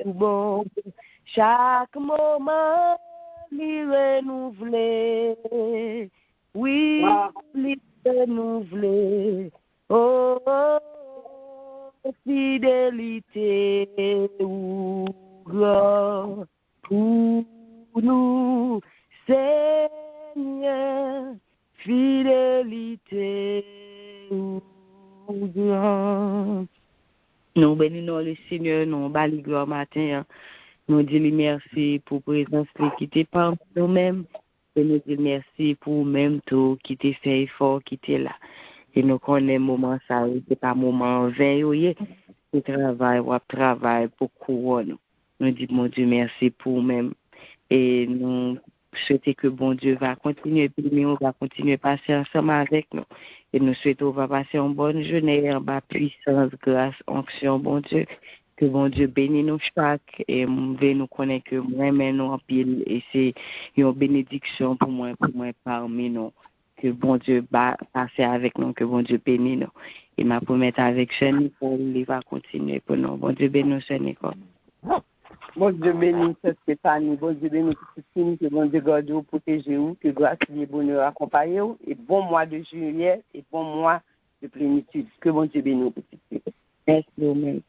Bon, chaque moment, lui renouvelé. Oui, lui renouvelé. Oh, fidélité ou gloire pour nous, Seigneur, fidélité ou gloire. Nous bénissons le Seigneur, nous bali gloire matin. Nous disons merci pour la présence qui était par nous-mêmes. Et nous disons merci pour même tout qui t'a fait effort, qui était là. Et nous connaissons le moment, ça, c'est pas un moment veillé. C'est travail pour couronne. Nous disons, mon Dieu, merci pour nous-mêmes. Et nous souhaitons que bon Dieu va continuer, puis nous va continuer à passer ensemble avec nous. Et nous souhaitons va passer une bonne journée, en bas puissance, grâce, onction, bon Dieu. Que bon Dieu bénisse nous chaque et nous connaître que moi nous en pile et c'est une bénédiction pour moi parmi nous. Que bon Dieu passe avec nous, que bon Dieu bénisse nous. Et ma promesse avec Sœur Nicole, il va continuer pour nous. Bon Dieu bénisse Sœur Nicole. Bon Dieu bénisse Stéphanie, bon Dieu bénisse Christine, que bon Dieu garde vous, protège vous, que grâce et bonheur accompagne vous, et bon mois de juillet et bon mois de plénitude. Que bon Dieu bénisse vous. Merci vous-même.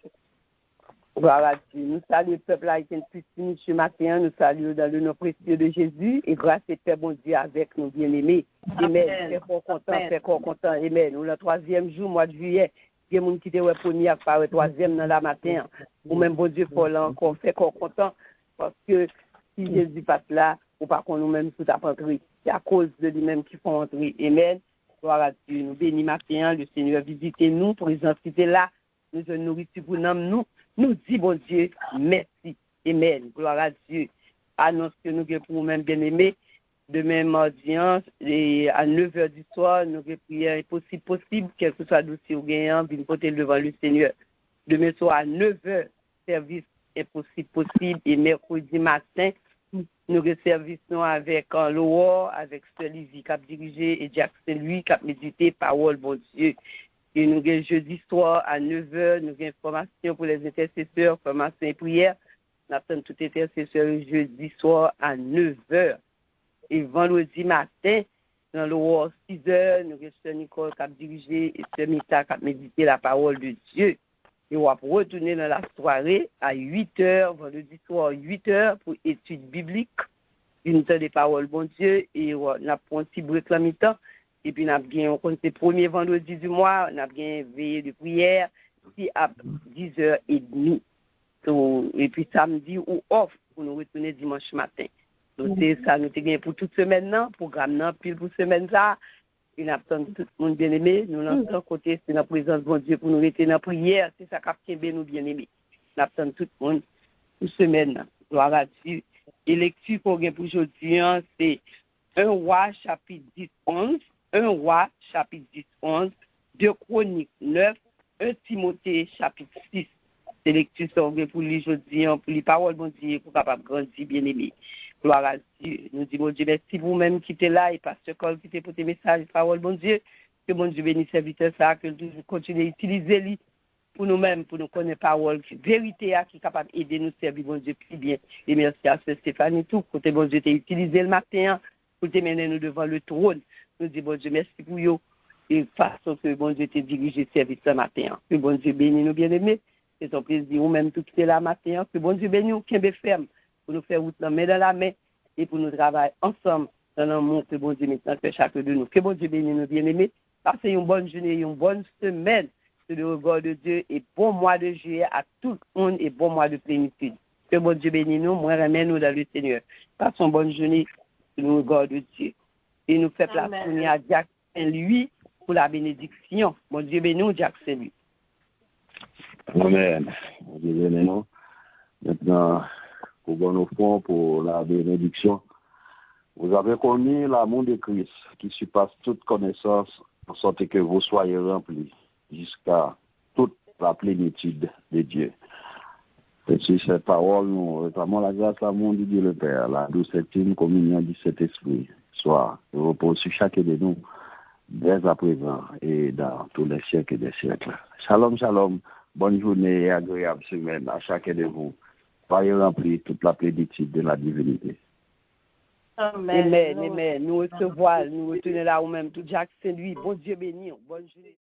Gloire à Dieu. Nous saluons le peuple haïtien Christine ce matin, nous saluons dans le nom précieux de Jésus, et grâce et paix, bon Dieu, avec nos bien-aimés. Amen. Fait content. Amen. Nous, le 3e jour, mois de juillet, il y a des gens qui étaient premiers à faire le 3e dans la matin. Ou même, bon Dieu, pour encore fait content. Parce que si Jésus passe là, ou pas qu'on nous-mêmes tout à entrer. C'est à cause de lui-même qui font entrer. Amen. Gloire à Dieu. Nous bénissons matin, le Seigneur visitez-nous, présentez là. Nous nous nourrissons pour nous dit, bon Dieu, merci. Amen. Gloire à Dieu. Annonce que nous avons pour nous-mêmes bien-aimés. Demain, mardi, et à 9h du soir, nous avons prière possible, quel que soit le dossier ou gagnant, venir porter devant le Seigneur. Demain soir, à 9h, service possible, et mercredi matin, nous avons service avec Loa, avec Sœur Livy, qui a dirigé, et Jackson, lui, qui a médité, parole, bon Dieu. Et nous avons jeudi soir à 9h, nous avons formation pour les intercesseurs, formation et prière. Nous avons tout intercesseur jeudi soir à 9h. Et vendredi matin, dans le 6h, nous avons Sœur Nicole qui a dirigé et Sœur Mita qui a médité la parole de Dieu. Et on va retourner dans la soirée à 8h, vendredi soir à 8h pour études bibliques, une temps de paroles bon Dieu, et on a pris un petit break la mi-temps. Et puis, on compte le premier vendredi du mois, on a bien veillé de prière, puis à 10h30. Et puis, samedi ou off, pour nous retourner dimanche matin. Donc, c'est ça, nous avons pour toute semaine, programme, pile pour semaine, ça. Et nous avons tout le monde bien aimé. Nous avons un côté, c'est la présence de Dieu pour nous rester dans la prière. C'est ça qui nous bien aimé. Nous avons tout le monde pour semaine. Gloire à Dieu. Et lecture qu'on a pour aujourd'hui, c'est 1 Roi, chapitre 10-11. 1 Roi, chapitre 10-11, 2 Chroniques 9, 1 Timothée, chapitre 6. C'est lecture pour les aujourd'hui, pour les paroles, bon Dieu, pour capable grandir, bien aimé. Gloire à Dieu. Nous disons, bon Dieu, merci vous-même qui êtes là et pasteur Cole qui êtes pour tes messages, paroles, bon Dieu. Que bon Dieu bénisse serviteur ça, que nous continuons à utiliser lui pour nous-mêmes, pour nous connaître parole, vérité qui est capable d'aider nous servir, bon Dieu, plus bien. Et merci à Stéphanie tout, côté bon Dieu, tu as utilisé le matin pour te mener nous devant le trône. Nous disons, bon Dieu, merci pour vous. Et façon que bon Dieu te dirige le service ce matin. Que bon Dieu bénisse nous bien-aimés. C'est ton plaisir, ou même tout qui est là matin. Que bon Dieu bénisse nous, qui est ferme, pour nous faire route dans la main et pour nous travailler ensemble dans l'amour que bon Dieu maintenant fait chacun de nous. Que bon Dieu bénisse nous bien-aimés. Passez une bonne journée, une bonne semaine sur le regard de Dieu et bon mois de juillet à tout le monde et bon mois de plénitude. Que bon Dieu bénisse nous, moi remets nous dans le Seigneur. Passons une bonne journée sur le regard de Dieu. Et nous fait place pour à Jackson, lui, pour la bénédiction. Mon Dieu bénis Jackson, lui. Amen. Mon Dieu bénis nous. Maintenant, pour bon fond pour la bénédiction, vous avez connu l'amour de Christ qui surpasse toute connaissance, en sorte que vous soyez remplis jusqu'à toute la plénitude de Dieu. Et sur cette parole, nous réclamons la grâce, l'amour de Dieu le Père, la douce et intime communion du Saint-Esprit, soit repose sur chacun de nous dès à présent et dans tous les siècles des siècles. Shalom, shalom. Bonne journée et agréable semaine à chacun de vous. Soyez remplis toute la plénitude de la divinité. Amen. Amen. Nous recevons, nous retenons là où même tout Jackson, lui, bon Dieu béni. Bonne journée.